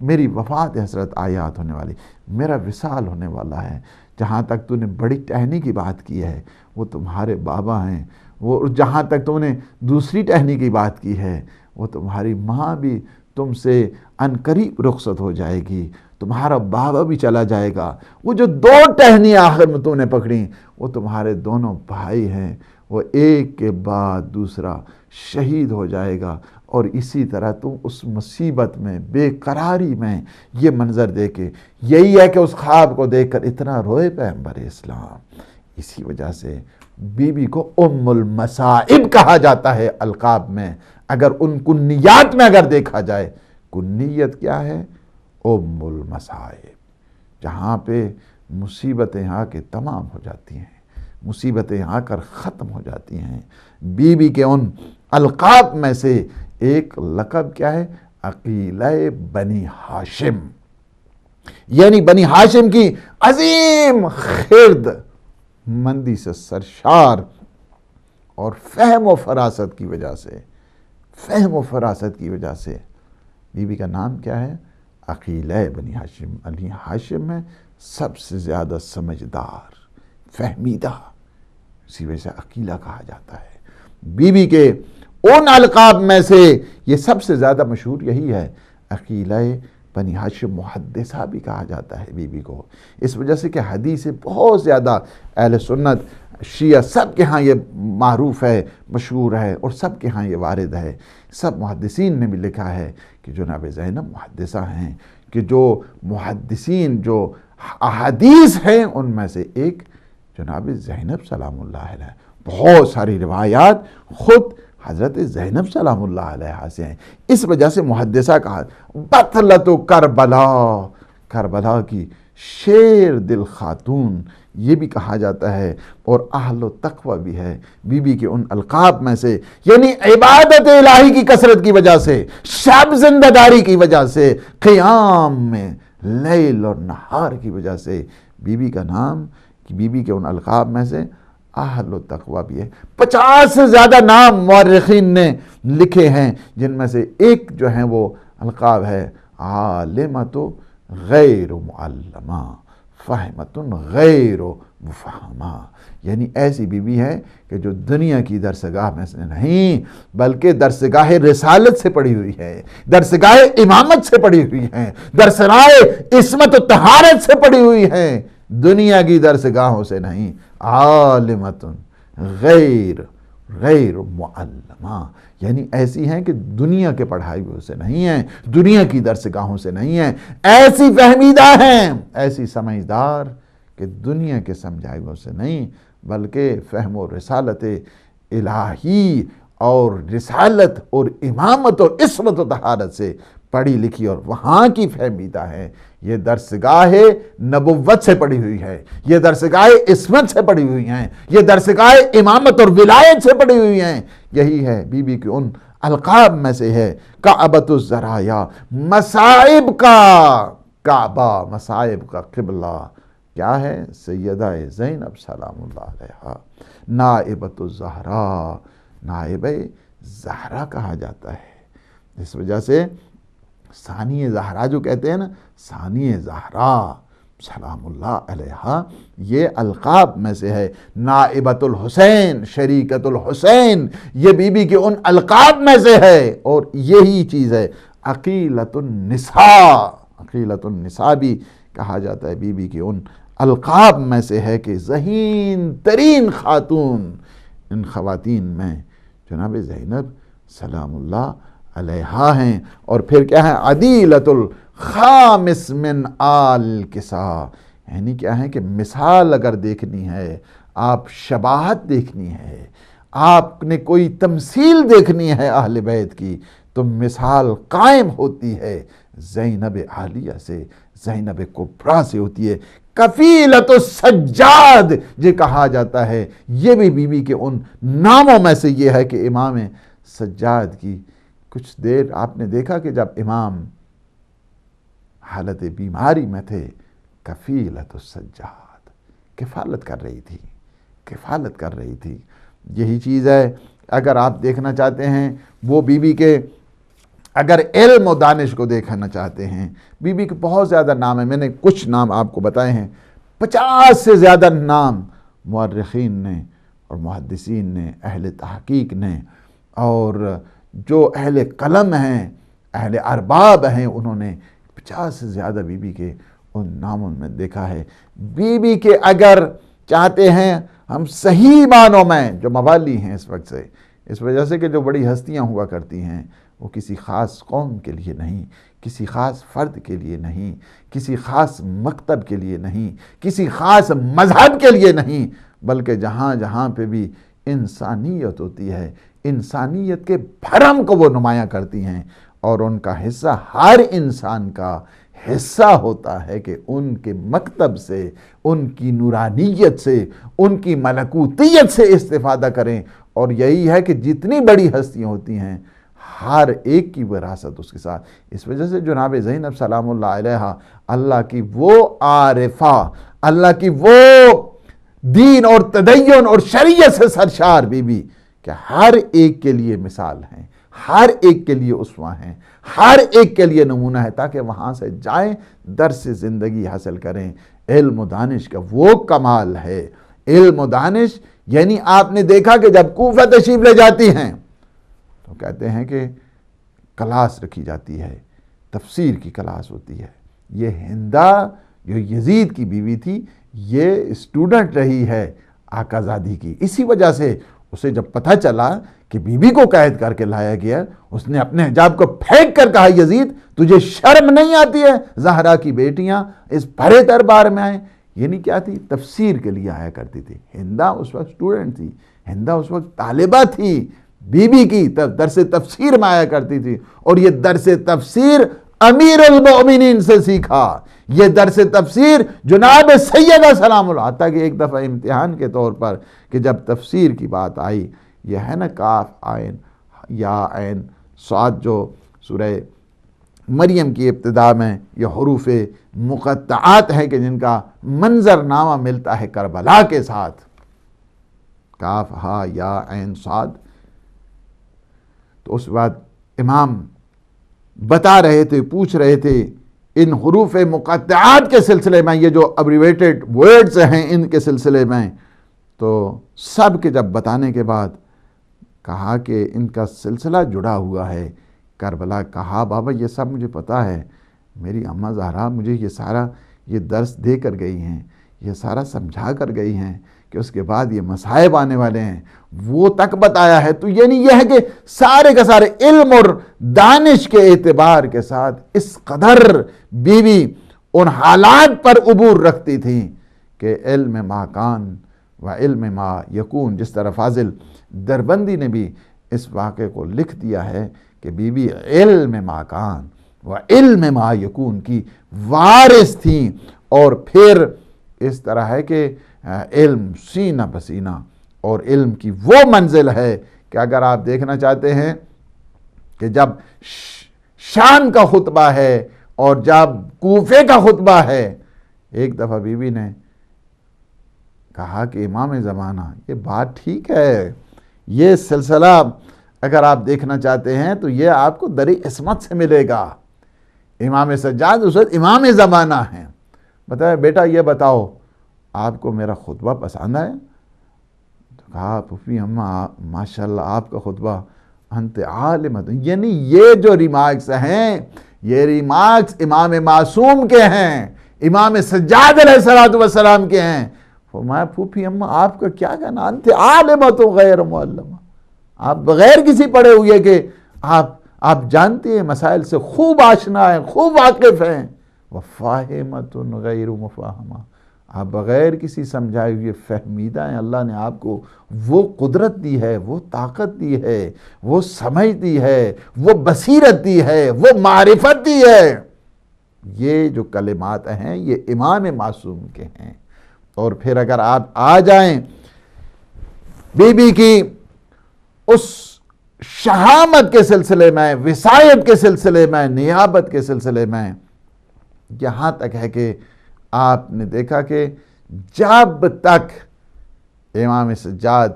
میری وفات حضرت آیات ہونے والی، میرا وصال ہونے والا ہے۔ جہاں تک تو نے بڑی ٹہنی کی بات کی ہے وہ تمہارے بابا ہیں، وہ جہاں تک تو نے دوسری ٹہنی کی بات کی ہے وہ تمہاری ماں بھی تم سے عنقریب رخصت ہو جائے گی، تمہارا بابا بھی چلا جائے گا، وہ جو دو ٹہنیاں آخر میں تو نے پکڑیں وہ تمہارے دونوں بھائی ہیں، وہ ایک کے بعد دوسرا شہید ہو جائے گا، اور اسی طرح تم اس مصیبت میں، بے قراری میں یہ منظر دیکھے۔ یہی ہے کہ اس خواب کو دیکھ کر اتنا روئے پیغمبر اسلام۔ اسی وجہ سے بی بی کو ام المصائب کہا جاتا ہے القاب میں، اگر ان کنیات میں اگر دیکھا جائے، کنیت کیا ہے؟ ام المصائب، جہاں پہ مصیبتیں آ کے تمام ہو جاتی ہیں، مصیبتیں آ کر ختم ہو جاتی ہیں۔ بی بی کے ان القاب میں سے ایک لقب کیا ہے؟ عقیلہ بنی ہاشم، یعنی بنی ہاشم کی عظیم خرد مندی سے سرشار اور فہم و فراست کی وجہ سے بی بی کا نام کیا ہے؟ عقیلہ بنی ہاشم۔ بنی ہاشم میں سب سے زیادہ سمجھدار، فہمیدہ، اسی وجہ سے عقیلہ کہا جاتا ہے۔ بی بی کے ان القاب میں سے یہ سب سے زیادہ مشہور یہی ہے، عقیلہ بنی ہاشم۔ محدثہ بھی کہا جاتا ہے بی بی کو، اس وجہ سے کہ حدیث بہت زیادہ اہل سنت شیعہ سب کے ہاں یہ معروف ہے، مشہور ہے، اور سب کے ہاں یہ وارد ہے۔ سب محدثین نے بھی لکھا ہے کہ جناب زینب محدثہ ہیں، کہ جو محدثین جو احادیث ہیں ان میں سے ایک جناب زینب سلام اللہ علیہ، بہت ساری روایات خود حضرت زینب سلام اللہ علیہ سے ہیں، اس وجہ سے محدثہ کہا۔ بطلۃ کربلا، کربلا کی شیر دل خاتون یہ بھی کہا جاتا ہے، اور اہل و تقوی بھی ہے بی بی کے ان القاب میں سے، یعنی عبادت الہی کی کثرت کی وجہ سے، شب زندہ داری کی وجہ سے، قیام میں لیل اور نہار کی وجہ سے بی بی کا نام، بی بی کے ان القاب میں سے اہل و تقوی بھی ہے۔ 50 سے زیادہ نام مورخین نے لکھے ہیں، جن میں سے ایک جو ہیں وہ القاب ہے عالمۃ غیر معلمہ، فہمتن غیر مفہمہ، یعنی ایسی بیوی ہے کہ جو دنیا کی درسگاہ میں سے نہیں بلکہ درسگاہ رسالت سے پڑی ہوئی ہے، درسگاہ امامت سے پڑی ہوئی ہے، درسگاہ عصمت و طہارت سے پڑی ہوئی ہے، دنیا کی درسگاہوں سے نہیں۔ عالمتن غیر معلمہ، یعنی ایسی ہیں کہ دنیا کے پڑھائی ہوئے سے نہیں ہیں، دنیا کی درسگاہوں سے نہیں ہیں، ایسی فہمیدہ ہیں، ایسی سمجھدار کہ دنیا کے سمجھائے ہوئے سے نہیں بلکہ فہم و رسالت الہی اور رسالت اور امامت اور عصمت و طہارت سے پڑھی لکھی اور وہاں کی فہمیدہ ہے۔ یہ درسگاہ نبوت سے پڑھی ہوئی ہے، یہ درسگاہ عصمت سے پڑھی ہوئی ہیں، یہ درسگاہ امامت اور ولایت سے پڑھی ہوئی ہیں۔ یہی ہے بی بی کی ان القاب میں سے ہے کعبۃ الزرایا، مصائب کا کعبہ، مصائب کا قبلہ کیا ہے؟ سیدہ زینب سلام اللہ علیہا، نائبۃ الزہرا، نائب زہرا کہا جاتا ہے۔ اس وجہ سے ثانی زہرا جو کہتے ہیں نا، ثانی زہرا سلام اللہ علیہا، یہ القاب میں سے ہے۔ نائبۃ الحسین، شریکۃ الحسین، یہ بی بی کے ان القاب میں سے ہے۔ اور یہی چیز ہے عقیلۃ النساء، عقیلۃ النساء بھی کہا جاتا ہے بی بی کے ان القاب میں سے ہے کہ ذہین ترین خاتون ان خواتین میں جناب زینب سلام اللہ علیہا ہیں۔ اور پھر کیا ہے؟ عدیلۃ الخامس من آل کسا، یعنی کیا ہے کہ مثال اگر دیکھنی ہے، آپ شباہت دیکھنی ہے، آپ نے کوئی تمثیل دیکھنی ہے اہل بیت کی، تو مثال قائم ہوتی ہے زینب عالیہ سے، زینب کبریٰ سے ہوتی ہے۔ کفیلۃ السجاد یہ کہا جاتا ہے، یہ بھی بی بی کے ان ناموں میں سے یہ ہے کہ امام سجاد کی کچھ دیر آپ نے دیکھا کہ جب امام حالت بیماری میں تھے، کفیلۃ السجاد کفالت کر رہی تھی، کفالت کر رہی تھی۔ یہی چیز ہے اگر آپ دیکھنا چاہتے ہیں وہ بی بی کے، اگر علم و دانش کو دیکھنا چاہتے ہیں، بی بی کے بہت زیادہ نام ہیں، میں نے کچھ نام آپ کو بتائے ہیں، 50 سے زیادہ نام مورخین نے اور محدثین نے، اہل تحقیق نے، اور جو اہل قلم ہیں، اہل ارباب ہیں، انہوں نے 50 سے زیادہ بی بی کے ان ناموں میں دیکھا ہے۔ بی بی کے اگر چاہتے ہیں ہم صحیح معنوں میں جو موالی ہیں اس وقت سے، اس وجہ سے کہ جو بڑی ہستیاں ہوا کرتی ہیں وہ کسی خاص قوم کے لیے نہیں، کسی خاص فرد کے لیے نہیں، کسی خاص مکتب کے لیے نہیں، کسی خاص مذہب کے لیے نہیں، بلکہ جہاں جہاں پہ بھی انسانیت ہوتی ہے، انسانیت کے بھرم کو وہ نمایاں کرتی ہیں، اور ان کا حصہ ہر انسان کا حصہ ہوتا ہے کہ ان کے مکتب سے، ان کی نورانیت سے، ان کی ملکوتیت سے استفادہ کریں۔ اور یہی ہے کہ جتنی بڑی ہستیاں ہوتی ہیں ہر ایک کی وراثت اس کے ساتھ۔ اس وجہ سے جناب زینب سلام اللہ علیہا اللہ کی وہ عارفہ، اللہ کی وہ دین اور تدین اور شریعت سے سرشار بی بی کہ ہر ایک کے لیے مثال ہیں، ہر ایک کے لیے اسوہ ہیں، ہر ایک کے لیے نمونہ ہے، تاکہ وہاں سے جائیں درس زندگی حاصل کریں۔ علم و دانش کا وہ کمال ہے، علم و دانش یعنی آپ نے دیکھا کہ جب کوفہ تشریف لے جاتی ہیں تو کہتے ہیں کہ کلاس رکھی جاتی ہے، تفسیر کی کلاس ہوتی ہے۔ یہ ہندہ جو یزید کی بیوی تھی، یہ اسٹوڈنٹ رہی ہے آقا زادی کی، اسی وجہ سے اسے جب پتہ چلا کہ بی بی کو قید کر کے لایا گیا، اس نے اپنے حجاب کو پھینک کر کہا یزید تجھے شرم نہیں آتی ہے زہرا کی بیٹیاں اس بھرے دربار میں آئیں؟ یعنی کیا تھی؟ تفسیر کے لیے آیا کرتی تھی۔ ہندہ اس وقت اسٹوڈنٹ تھی، ہندہ اس وقت طالبہ تھی، بی بی کی درس تفسیر میں آیا کرتی تھی، اور یہ درس تفسیر امیر المؤمنین سے سیکھا، یہ درس تفسیر جناب سیدہ سلام اللہ، حتیٰ کہ ایک دفعہ امتحان کے طور پر کہ جب تفسیر کی بات آئی، یہ ہے نا کاف عین یا عین صاد جو سورہ مریم کی ابتدا میں یہ حروف مقطعات ہیں کہ جن کا منظر نامہ ملتا ہے کربلا کے ساتھ، کاف ہا یا عین صاد، تو اس بعد امام بتا رہے تھے، پوچھ رہے تھے ان حروف مقطعات کے سلسلے میں، یہ جو ابریویٹڈ ورڈز ہیں ان کے سلسلے میں، تو سب کے جب بتانے کے بعد کہا کہ ان کا سلسلہ جڑا ہوا ہے کربلا. کہا بابا یہ سب مجھے پتا ہے، میری اماں زہرا مجھے یہ درس دے کر گئی ہیں، یہ سارا سمجھا کر گئی ہیں کہ اس کے بعد یہ مصائب آنے والے ہیں، وہ تک بتایا ہے. تو یعنی یہ ہے کہ سارے کے سارے علم اور دانش کے اعتبار کے ساتھ اس قدر بیوی ان حالات پر عبور رکھتی تھیں کہ علم ما کان و علم ما یکون. جس طرح فاضل دربندی نے بھی اس واقعے کو لکھ دیا ہے کہ بیوی علم ما کان و علم ما یکون کی وارث تھیں. اور پھر اس طرح ہے کہ علم سینہ بسینہ، اور علم کی وہ منزل ہے کہ اگر آپ دیکھنا چاہتے ہیں کہ جب شام کا خطبہ ہے اور جب کوفے کا خطبہ ہے، ایک دفعہ بیوی نے کہا کہ امام زمانہ یہ بات ٹھیک ہے، یہ سلسلہ اگر آپ دیکھنا چاہتے ہیں تو یہ آپ کو در عصمت سے ملے گا. امام سجاد اس وقت امام زمانہ ہیں. بتایا بیٹا یہ بتاؤ آپ کو میرا خطبہ پسند ہے؟ تو کہا پھوپھی اماں ماشاءاللہ آپ کا خطبہ انت عالمت. یعنی یہ جو ریمارکس ہیں یہ ریمارکس امام معصوم کے ہیں، امام سجاد علیہ السلام کے ہیں. فرمایا پھوپھی اماں آپ کا کیا کہنا، انت عالمت غیر معلمہ، آپ بغیر کسی پڑھے ہوئے کہ آپ جانتے ہیں مسائل سے خوب آشنا ہیں، خوب واقف ہیں. وفاہمت غیر مفاہمہ، آپ بغیر کسی سمجھائے ہوئے فہمیدہ ہیں. اللہ نے آپ کو وہ قدرت دی ہے، وہ طاقت دی ہے، وہ سمجھ دی ہے، وہ بصیرت دی ہے، وہ معرفت دی ہے. یہ جو کلمات ہیں یہ امام معصوم کے ہیں. اور پھر اگر آپ آ جائیں بی بی کی اس شہامت کے سلسلے میں، وصایت کے سلسلے میں، نیابت کے سلسلے میں، یہاں تک ہے کہ آپ نے دیکھا کہ جب تک امام سجاد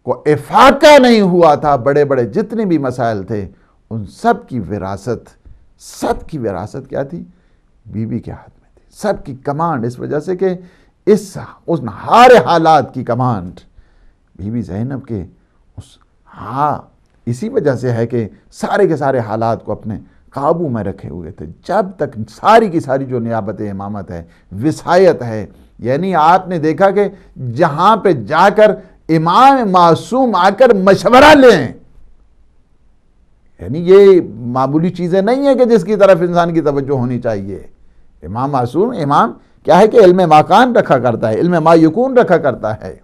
کو افاقہ نہیں ہوا تھا، بڑے بڑے جتنے بھی مسائل تھے ان سب کی وراثت کیا تھی؟ بی بی کے ہاتھ میں تھی. سب کی کمانڈ، اس وجہ سے کہ اس ہر حالات کی کمانڈ بی بی زینب کے اسی وجہ سے ہے کہ سارے کے سارے حالات کو اپنے قابو میں رکھے ہوئے تھے. جب تک ساری کی ساری جو نیابت امامت ہے، وصایت ہے، یعنی آپ نے دیکھا کہ جہاں پہ جا کر امام معصوم آ کر مشورہ لیں، یعنی یہ معمولی چیزیں نہیں ہیں کہ جس کی طرف انسان کی توجہ ہونی چاہیے. امام معصوم، امام کیا ہے کہ علم ماکان رکھا کرتا ہے، علم ما یکون رکھا کرتا ہے.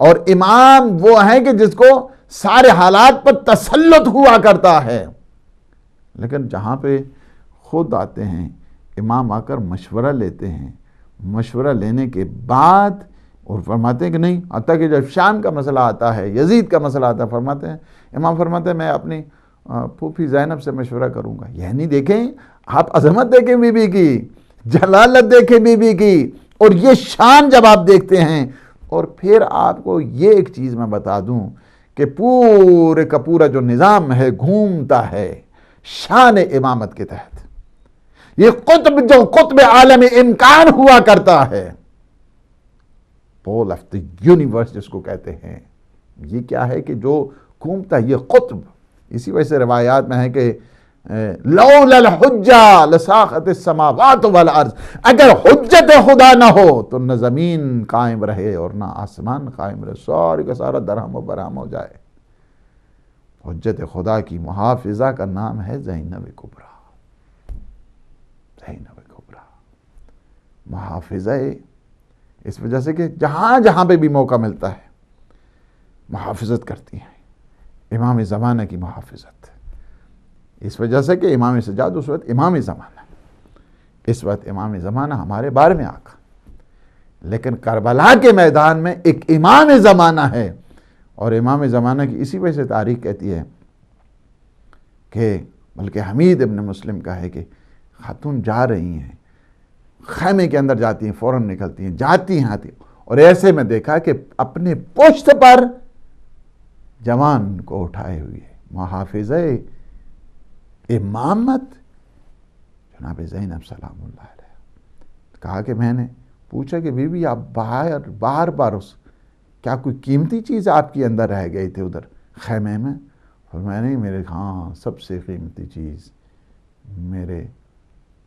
اور امام وہ ہیں کہ جس کو سارے حالات پر تسلط ہوا کرتا ہے. لیکن جہاں پہ خود آتے ہیں امام آ کر مشورہ لیتے ہیں، مشورہ لینے کے بعد اور فرماتے ہیں کہ نہیں، حتیٰ کہ جب شام کا مسئلہ آتا ہے، یزید کا مسئلہ آتا ہے، فرماتے ہیں امام فرماتے ہیں میں اپنی پھوپھی زینب سے مشورہ کروں گا. یعنی دیکھیں آپ عظمت دیکھیں بی بی کی، جلالت دیکھیں بی بی کی، اور یہ شان جب آپ دیکھتے ہیں. اور پھر آپ کو یہ ایک چیز میں بتا دوں کہ پورے کا پورا جو نظام ہے گھومتا ہے شان امامت کے تحت. یہ قطب جو قطب عالم امکان ہوا کرتا ہے، پول آف دی یونیورس جس کو کہتے ہیں، یہ کیا ہے کہ جو گھومتا ہے یہ قطب. اسی وجہ سے روایات میں ہے کہ لولا الحجہ لساخت السماوات والارض، اگر حجت خدا نہ ہو تو نہ زمین قائم رہے اور نہ آسمان قائم رہے، سارے کا سارا درہم و برہم ہو جائے. حجت خدا کی محافظہ کا نام ہے زینب کبریٰ. زینب کبریٰ محافظہ، اس وجہ سے کہ جہاں جہاں پہ بھی موقع ملتا ہے محافظت کرتی ہیں، امام زمانہ کی محافظت. اس وجہ سے کہ امام سجاد اس وقت امام زمانہ، اس وقت امام زمانہ ہمارے بارے میں آقا، لیکن کربلا کے میدان میں ایک امام زمانہ ہے. اور امام زمانہ کی اسی وجہ سے تاریخ کہتی ہے کہ بلکہ حمید ابن مسلم کا ہے کہ خاتون جا رہی ہیں، خیمے کے اندر جاتی ہیں، فوراً نکلتی ہیں، جاتی ہیں آتی ہیں، اور ایسے میں دیکھا کہ اپنے پشت پر جوان کو اٹھائے ہوئے محافظہ امامت جناب زینب سلام اللہ علیہ کہا کہ میں نے پوچھا کہ بی بی آپ باہر کیا کوئی قیمتی چیز آپ کے اندر رہ گئی تھی ادھر خیمے میں؟ اور میں نے میرے ہاں سب سے قیمتی چیز میرے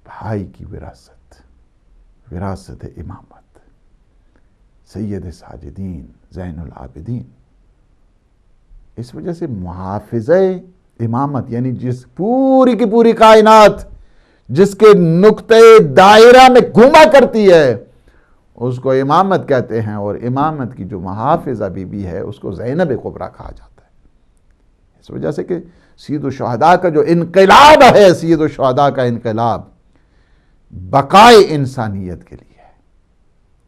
بھائی کی وراثت امامت، سید ساجدین زین العابدین. اس وجہ سے محافظہ امامت یعنی جس پوری کی پوری کائنات جس کے نقطۂ دائرہ میں گھوما کرتی ہے اس کو امامت کہتے ہیں، اور امامت کی جو محافظہ بی بی ہے اس کو زینب کبریٰ کہا جاتا ہے. اس وجہ سے کہ سید الشہداء کا جو انقلاب ہے، سید الشہداء کا انقلاب بقائے انسانیت کے لیے ہے.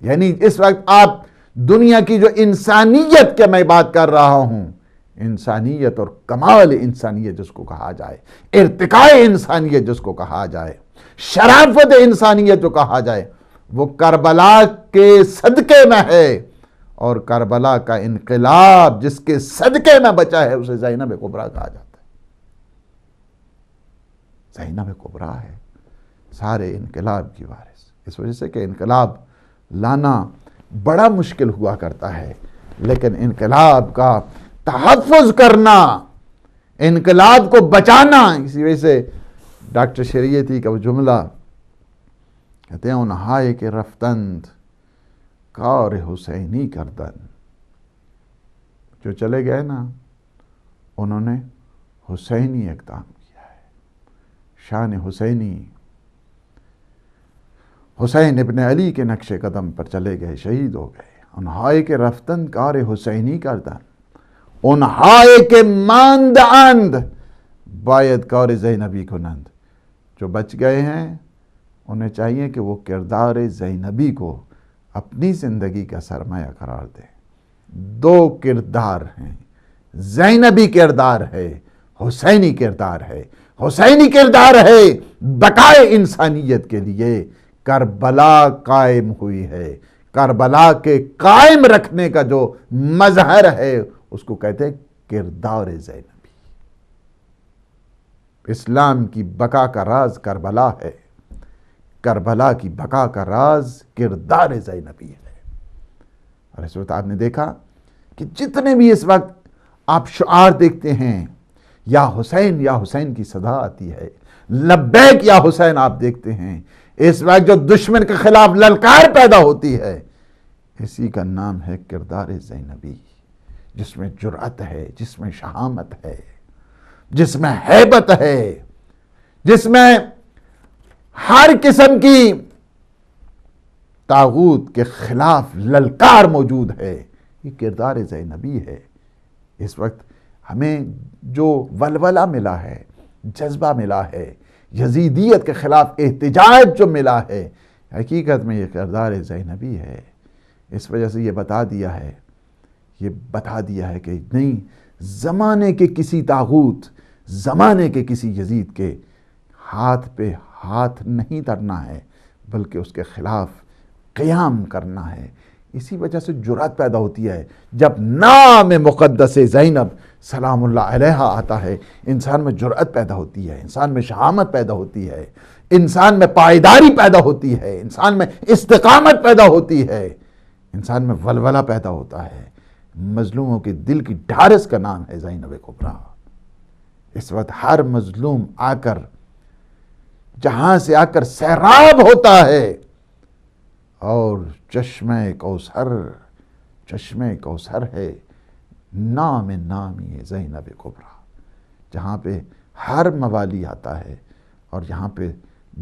یعنی اس وقت آپ دنیا کی جو انسانیت کے میں بات کر رہا ہوں، انسانیت اور کمال انسانیت جس کو کہا جائے، ارتقاء انسانیت جس کو کہا جائے، شرافت انسانیت جو کہا جائے، وہ کربلا کے صدقے میں ہے. اور کربلا کا انقلاب جس کے صدقے میں بچا ہے اسے زینب کبریٰ کہا جاتا ہے. زینب کبریٰ ہے سارے انقلاب کی وارث. اس وجہ سے کہ انقلاب لانا بڑا مشکل ہوا کرتا ہے، لیکن انقلاب کا تحفظ کرنا، انقلاب کو بچانا، اسی وجہ سے ڈاکٹر شریعتی کا وہ جملہ کہتے ہیں انہائے کے رفتند کار حسینی کردن. جو چلے گئے نا انہوں نے حسینی اقدام کیا ہے. شان حسینی، حسین ابن علی کے نقش قدم پر چلے گئے، شہید ہو گئے. انہائے کے رفتند کار حسینی کردن، انہائے کے ماند اند باید کار زینبی کنند. جو بچ گئے ہیں انہیں چاہیے کہ وہ کردار زینبی کو اپنی زندگی کا سرمایہ قرار دیں. دو کردار ہیں، زینبی کردار ہے، حسینی کردار ہے. حسینی کردار ہے بقائے انسانیت کے لیے کربلا قائم ہوئی ہے. کربلا کے قائم رکھنے کا جو مظہر ہے اس کو کہتے ہیں کردار زینبی. اسلام کی بقا کا راز کربلا ہے، کربلا کی بقا کا راز کردار زینبی ہے. اور اس وقت آپ نے دیکھا کہ جتنے بھی اس وقت آپ شعار دیکھتے ہیں، یا حسین کی صدا آتی ہے، لبیک یا حسین آپ دیکھتے ہیں، اس وقت جو دشمن کے خلاف للکار پیدا ہوتی ہے اسی کا نام ہے کردار زینبی، جس میں جرأت ہے، جس میں شہامت ہے، جس میں ہیبت ہے، جس میں ہر قسم کی طاغوت کے خلاف للکار موجود ہے. یہ کردار زینبی ہے. اس وقت ہمیں جو ولولہ ملا ہے، جذبہ ملا ہے، یزیدیت کے خلاف احتجاج جو ملا ہے، حقیقت میں یہ کردار زینبی ہے. اس وجہ سے یہ بتا دیا ہے کہ نہیں، زمانے کے کسی طاغوت، زمانے کے کسی یزید کے ہاتھ پہ ہاتھ نہیں دھرنا ہے، بلکہ اس کے خلاف قیام کرنا ہے. اسی وجہ سے جرأت پیدا ہوتی ہے جب نام مقدس زینب سلام اللہ علیہ آتا ہے. انسان میں جرأت پیدا ہوتی ہے، انسان میں شہامت پیدا ہوتی ہے، انسان میں پائیداری پیدا ہوتی ہے، انسان میں استقامت پیدا ہوتی ہے، انسان میں ولولہ پیدا ہوتا ہے. مظلوموں کے دل کی ڈھارس کا نام ہے زینب کبریٰ. اس وقت ہر مظلوم آ کر جہاں سے آ کر سیراب ہوتا ہے، اور چشمہ کوثر ہے، نام نامی زینب کبریٰ، جہاں پہ ہر موالی آتا ہے اور یہاں پہ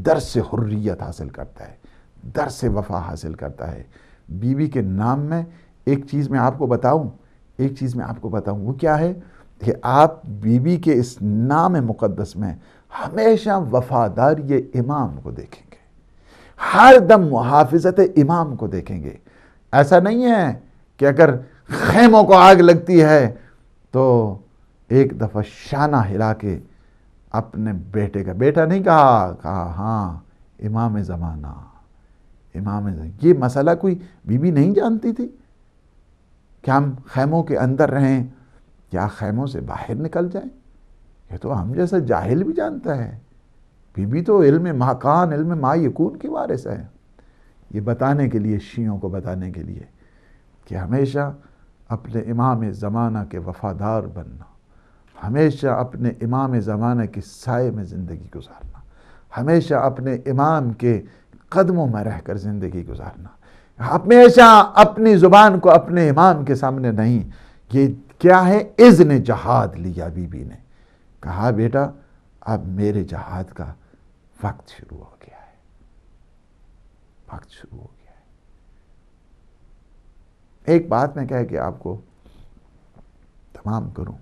درس حریت حاصل کرتا ہے، درس وفا حاصل کرتا ہے. بی بی کے نام میں ایک چیز میں آپ کو بتاؤں، وہ کیا ہے کہ آپ بی بی کے اس نام مقدس میں ہمیشہ وفاداری امام کو دیکھیں گے، ہر دم محافظت امام کو دیکھیں گے. ایسا نہیں ہے کہ اگر خیموں کو آگ لگتی ہے تو ایک دفعہ شانہ ہلا کے اپنے بیٹے کا بیٹا نہیں کہا ہاں امام زمانہ. یہ مسئلہ کوئی بی بی نہیں جانتی تھی کہ ہم خیموں کے اندر رہیں یا خیموں سے باہر نکل جائیں. یہ تو ہم جیسا جاہل بھی جانتا ہے بی بی تو علم ما کان، علم ما یکون کی وارث ہے. یہ بتانے کے لیے، شیعوں کو بتانے کے لیے کہ ہمیشہ اپنے امام زمانہ کے وفادار بننا، ہمیشہ اپنے امام زمانہ کے سائے میں زندگی گزارنا، ہمیشہ اپنے امام کے قدموں میں رہ کر زندگی گزارنا، ہمیشہ اپنی زبان کو اپنے امام کے سامنے نہیں. یہ کیا ہے؟ اذن جہاد لیا بی بی نے. کہا بیٹا اب میرے جہاد کا وقت شروع ہو گیا ہے، وقت شروع ہو گیا ہے. ایک بات میں کہہ کے آپ کو تمام کروں.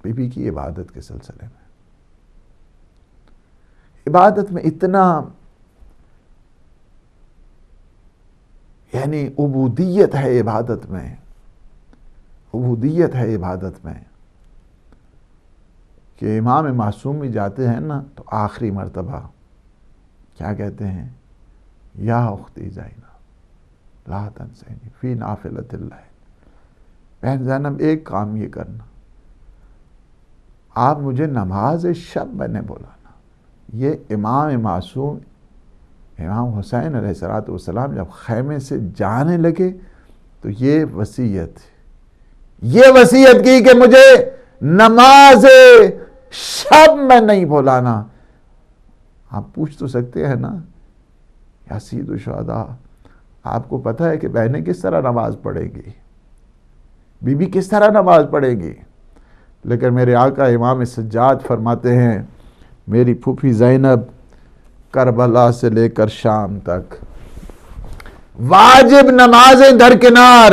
بی بی کی عبادت کے سلسلے میں، عبادت میں اتنا یعنی عبودیت ہے عبادت میں، عبودیت ہے عبادت میں کہ امام معصوم بھی جاتے ہیں نا تو آخری مرتبہ کیا کہتے ہیں؟ یا اختی زینب لا تنسینی فی نافلۃ اللہ. بہن زینب ایک کام یہ کرنا، آپ مجھے نماز شب میں نے بولانا. یہ امام معصوم امام حسین علیہ السلام جب خیمے سے جانے لگے تو یہ وصیت کی کہ مجھے نماز شب میں نہیں بولانا. آپ پوچھ تو سکتے ہیں نا یا سید الشہداء، آپ کو پتہ ہے کہ بہنیں کس طرح نماز پڑھیں گی، بی بی کس طرح نماز پڑھیں گی؟ لیکن میرے آقا امام سجاد فرماتے ہیں میری پھوپھی زینب کربلا سے لے کر شام تک واجب نمازیں درکنار،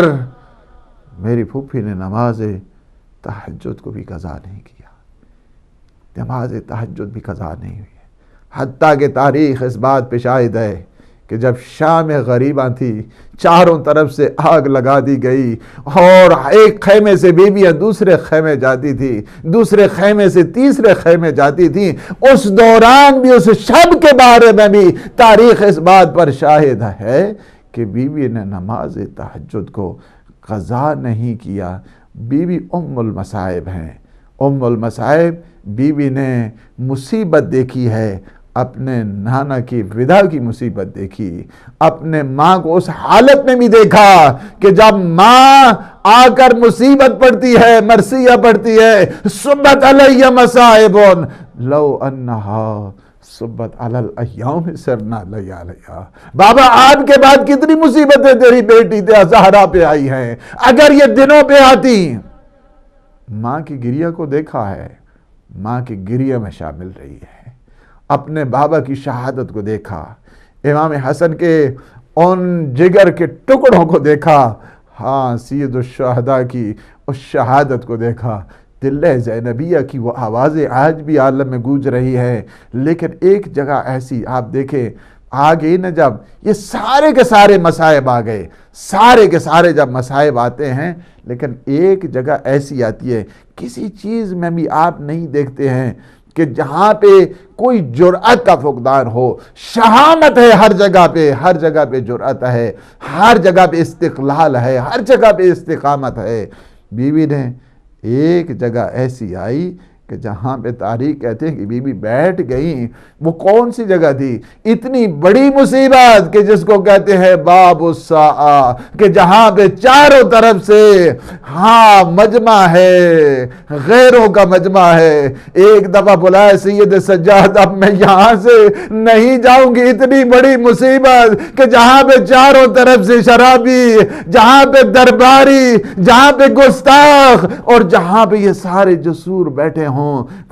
میری پھوپھی نے نماز تہجد کو بھی قضا نہیں کیا، نماز تہجد بھی قضا نہیں ہوئی ہے. حتیٰ کہ تاریخ اس بات پہ شاہد ہے کہ جب شام غریباں تھی، چاروں طرف سے آگ لگا دی گئی اور ایک خیمے سے بیویاں دوسرے خیمے جاتی تھی، دوسرے خیمے سے تیسرے خیمے جاتی تھی، اس دوران بھی اس شب کے بارے میں بھی تاریخ اس بات پر شاہد ہے کہ بیوی نے نماز تہجد کو قضا نہیں کیا. بیوی ام المصائب ہیں، ام المصائب. بیوی نے مصیبت دیکھی ہے، اپنے نانا کی ودا کی مصیبت دیکھی، اپنے ماں کو اس حالت میں بھی دیکھا کہ جب ماں آ کر مصیبت پڑتی ہے، مرثیہ پڑتی ہے، صبت علیہ مصائب لو انہا صبت علی الایام سرنا لیالیا. بابا آج کے بعد کتنی مصیبتیں تیری بیٹی زہرا پہ آئی ہیں، اگر یہ دنوں پہ آتی. ماں کی گریہ کو دیکھا ہے، ماں کی گریہ میں شامل رہی ہے، اپنے بابا کی شہادت کو دیکھا، امام حسن کے ان جگر کے ٹکڑوں کو دیکھا، ہاں سید الشہداء کی اس شہادت کو دیکھا. دل زینبیہ کی وہ آوازیں آج بھی عالم میں گونج رہی ہے. لیکن ایک جگہ ایسی آپ دیکھیں آگے نا، جب یہ سارے کے سارے مصائب آ گئے، سارے کے سارے جب مصائب آتے ہیں، لیکن ایک جگہ ایسی آتی ہے کسی چیز میں بھی آپ نہیں دیکھتے ہیں کہ جہاں پہ کوئی جرأت کا فقدان ہو. شہامت ہے ہر جگہ پہ، ہر جگہ پہ جرأت ہے، ہر جگہ پہ استقلال ہے، ہر جگہ پہ استقامت ہے. بیوی نے ایک جگہ ایسی آئی کہ جہاں پہ تاریخ کہتے ہیں کہ بی بی بیٹھ گئیں. وہ کون سی جگہ تھی؟ اتنی بڑی مصیبت کہ جس کو کہتے ہیں باب الساعہ، کہ جہاں پہ چاروں طرف سے ہاں مجمع ہے، غیروں کا مجمع ہے. ایک دفعہ بلائے سید سجاد اب میں یہاں سے نہیں جاؤں گی، اتنی بڑی مصیبت کہ جہاں پہ چاروں طرف سے شرابی، جہاں پہ درباری، جہاں پہ گستاخ اور جہاں پہ یہ سارے جسور بیٹھے ہوں،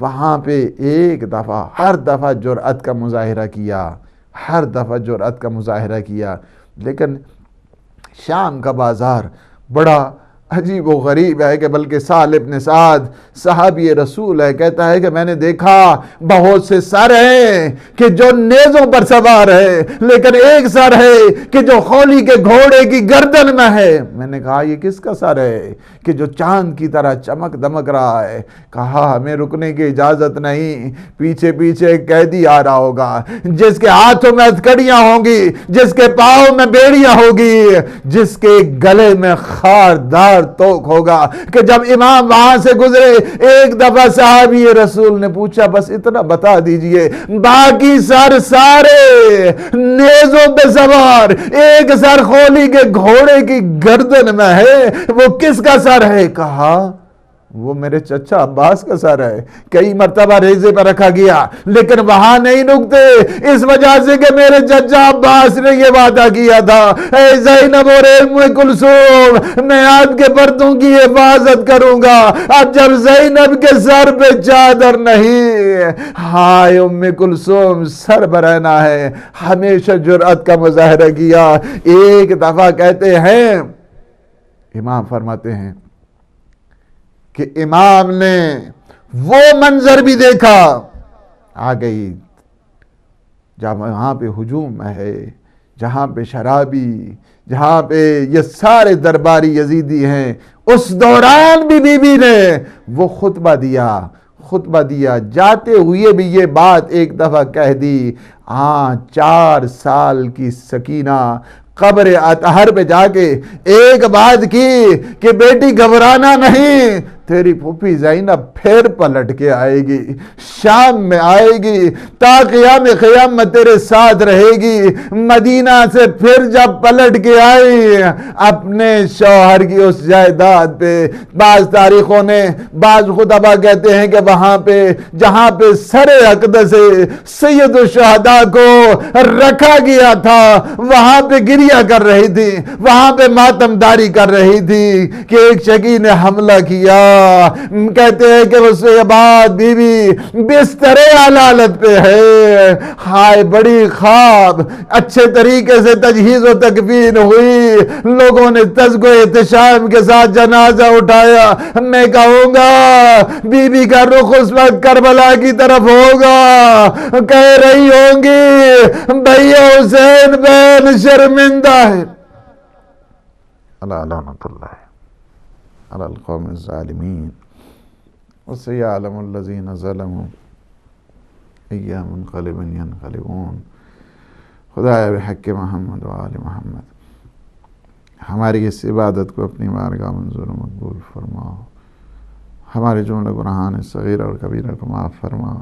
وہاں پہ ایک دفعہ ہر دفعہ جرأت کا مظاہرہ کیا، ہر دفعہ جرأت کا مظاہرہ کیا. لیکن شام کا بازار بڑا عجیب و غریب ہے کہ بلکہ سہل ابن سعد صحابی رسول ہے، کہتا ہے کہ میں نے دیکھا بہت سے سر ہیں کہ جو نیزوں پر سوار ہے، لیکن ایک سر ہے کہ جو خولی کے گھوڑے کی گردن میں ہے. میں نے کہا یہ کس کا سر ہے کہ جو چاند کی طرح چمک دمک رہا ہے؟ کہا ہمیں رکنے کی اجازت نہیں، پیچھے پیچھے ایک قیدی آ رہا ہوگا جس کے ہاتھوں میں ہتھکڑیاں ہوں گی، جس کے پاؤں میں بیڑیاں ہوگی، جس کے گلے میں خاردار بار توق ہوگا کہ جب امام وہاں سے گزرے، ایک دفعہ صحابی رسول نے پوچھا بس اتنا بتا دیجئے، باقی سر سارے نیزوں پہ سوار ایک سر خولی کے گھوڑے کی گردن میں ہے، وہ کس کا سر ہے؟ کہا وہ میرے چچا عباس کا سر ہے۔ کئی مرتبہ ریزے پر رکھا گیا لیکن وہاں نہیں رکتے، اس وجہ سے کہ میرے چچا عباس نے یہ وعدہ کیا تھا، اے زینب اور ام کلثوم میں آپ کے پردوں کی حفاظت کروں گا۔ اب جب زینب کے سر پہ چادر نہیں، ہائے ام کلثوم سر برہنہ ہے، ہمیشہ جرأت کا مظاہرہ کیا۔ ایک دفعہ کہتے ہیں، امام فرماتے ہیں کہ امام نے وہ منظر بھی دیکھا، آ گئی جہاں پہ ہجوم ہے، جہاں پہ شرابی، جہاں پہ یہ سارے درباری یزیدی ہیں، اس دوران بھی بی بی نے وہ خطبہ دیا، جاتے ہوئے بھی یہ بات ایک دفعہ کہہ دی، 4 سال کی سکینہ قبر اطہر پہ جا کے ایک بات کی کہ بیٹی گھبرانا نہیں، تیری پھوپھی زینب پھر پلٹ کے آئے گی، شام میں آئے گی، تا قیام قیامت تیرے ساتھ رہے گی۔ مدینہ سے پھر جب پلٹ کے آئی اپنے شوہر کی اس جائیداد پہ، بعض تاریخوں نے، بعض خطبہ کہتے ہیں کہ وہاں پہ جہاں پہ سر اقدس سید الشہداء کو رکھا گیا تھا، وہاں پہ گریہ کر رہی تھی، وہاں پہ ماتم داری کر رہی تھی کہ ایک شقی نے حملہ کیا۔ کہتے ہیں کہ اس کے بعد بی بی بستر علالت پہ ہے، ہائے بڑی خواب، اچھے طریقے سے تجہیز و تکفین ہوئی، لوگوں نے تزک و احتشام کے ساتھ جنازہ اٹھایا۔ میں کہوں گا بی بی کا رخ اس وقت کربلا کی طرف ہوگا، کہہ رہی ہوں گی بھیا حسین بین شرمندہ ہے۔ اللہ لعنت اللہ علی القوم الظالمین وسيعلم الذين ظلموا أي منقلب ينقلبون۔ خدایا بحق محمد و آل محمد ہماری اس عبادت کو اپنی بارگاہ منظور و مقبول فرما، ہمارے جملہ گناہان صغیرہ اور کبیرہ کو معاف فرما،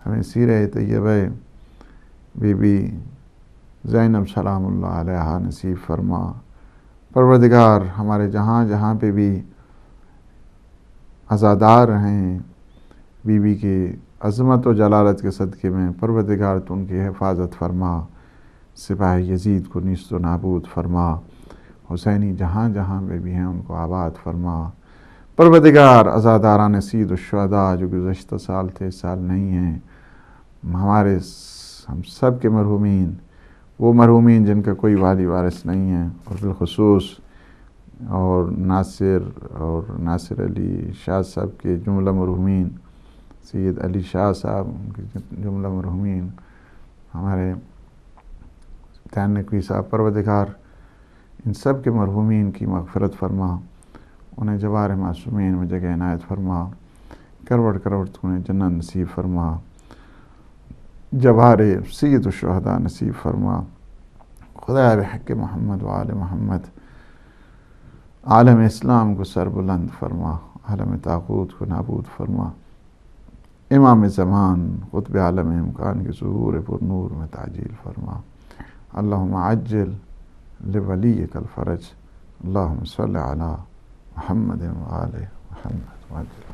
ہمیں سیرہ طیبہ بی بی زینب سلام اللہ علیہا نصیب فرما۔ پروردگار ہمارے جہاں جہاں پہ بھی عزادار ہیں بی بی کی عظمت و جلالت کے صدقے میں، پروردگار تو ان کی حفاظت فرما، سپاہ یزید کو نیست و نابود فرما، حسینی جہاں جہاں پہ بھی ہیں ان کو آباد فرما۔ پروردگار عزاداران سید الشہداء جو گزشتہ سال تھے اس سال نہیں ہیں، ہم سب کے مرحومین، وہ مرحومین جن کا کوئی والی وارث نہیں ہے، اور بالخصوص اور ناصر علی شاہ صاحب کے جملہ مرحومین، سید علی شاہ صاحب کے جملہ مرحومین، ہمارے امتحان نقوی صاحب، پروردگار ان سب کے مرحومین کی مغفرت فرما، انہیں جوار معصومین میں جگہ عنایت فرما، کروڑ کروڑ انہیں جنت نصیب فرما، جوار سید الشہداء نصیب فرما۔ خدا بحق محمد و آل محمد عالم اسلام کو سر بلند فرما، عالم طاغوت کو نابود فرما، امام زمان قطب عالم امکان کے ظہور پر نور میں تعجیل فرما۔ اللہم عجل لولیک الفرج، اللہم صلی علی محمد و آل محمد وعجل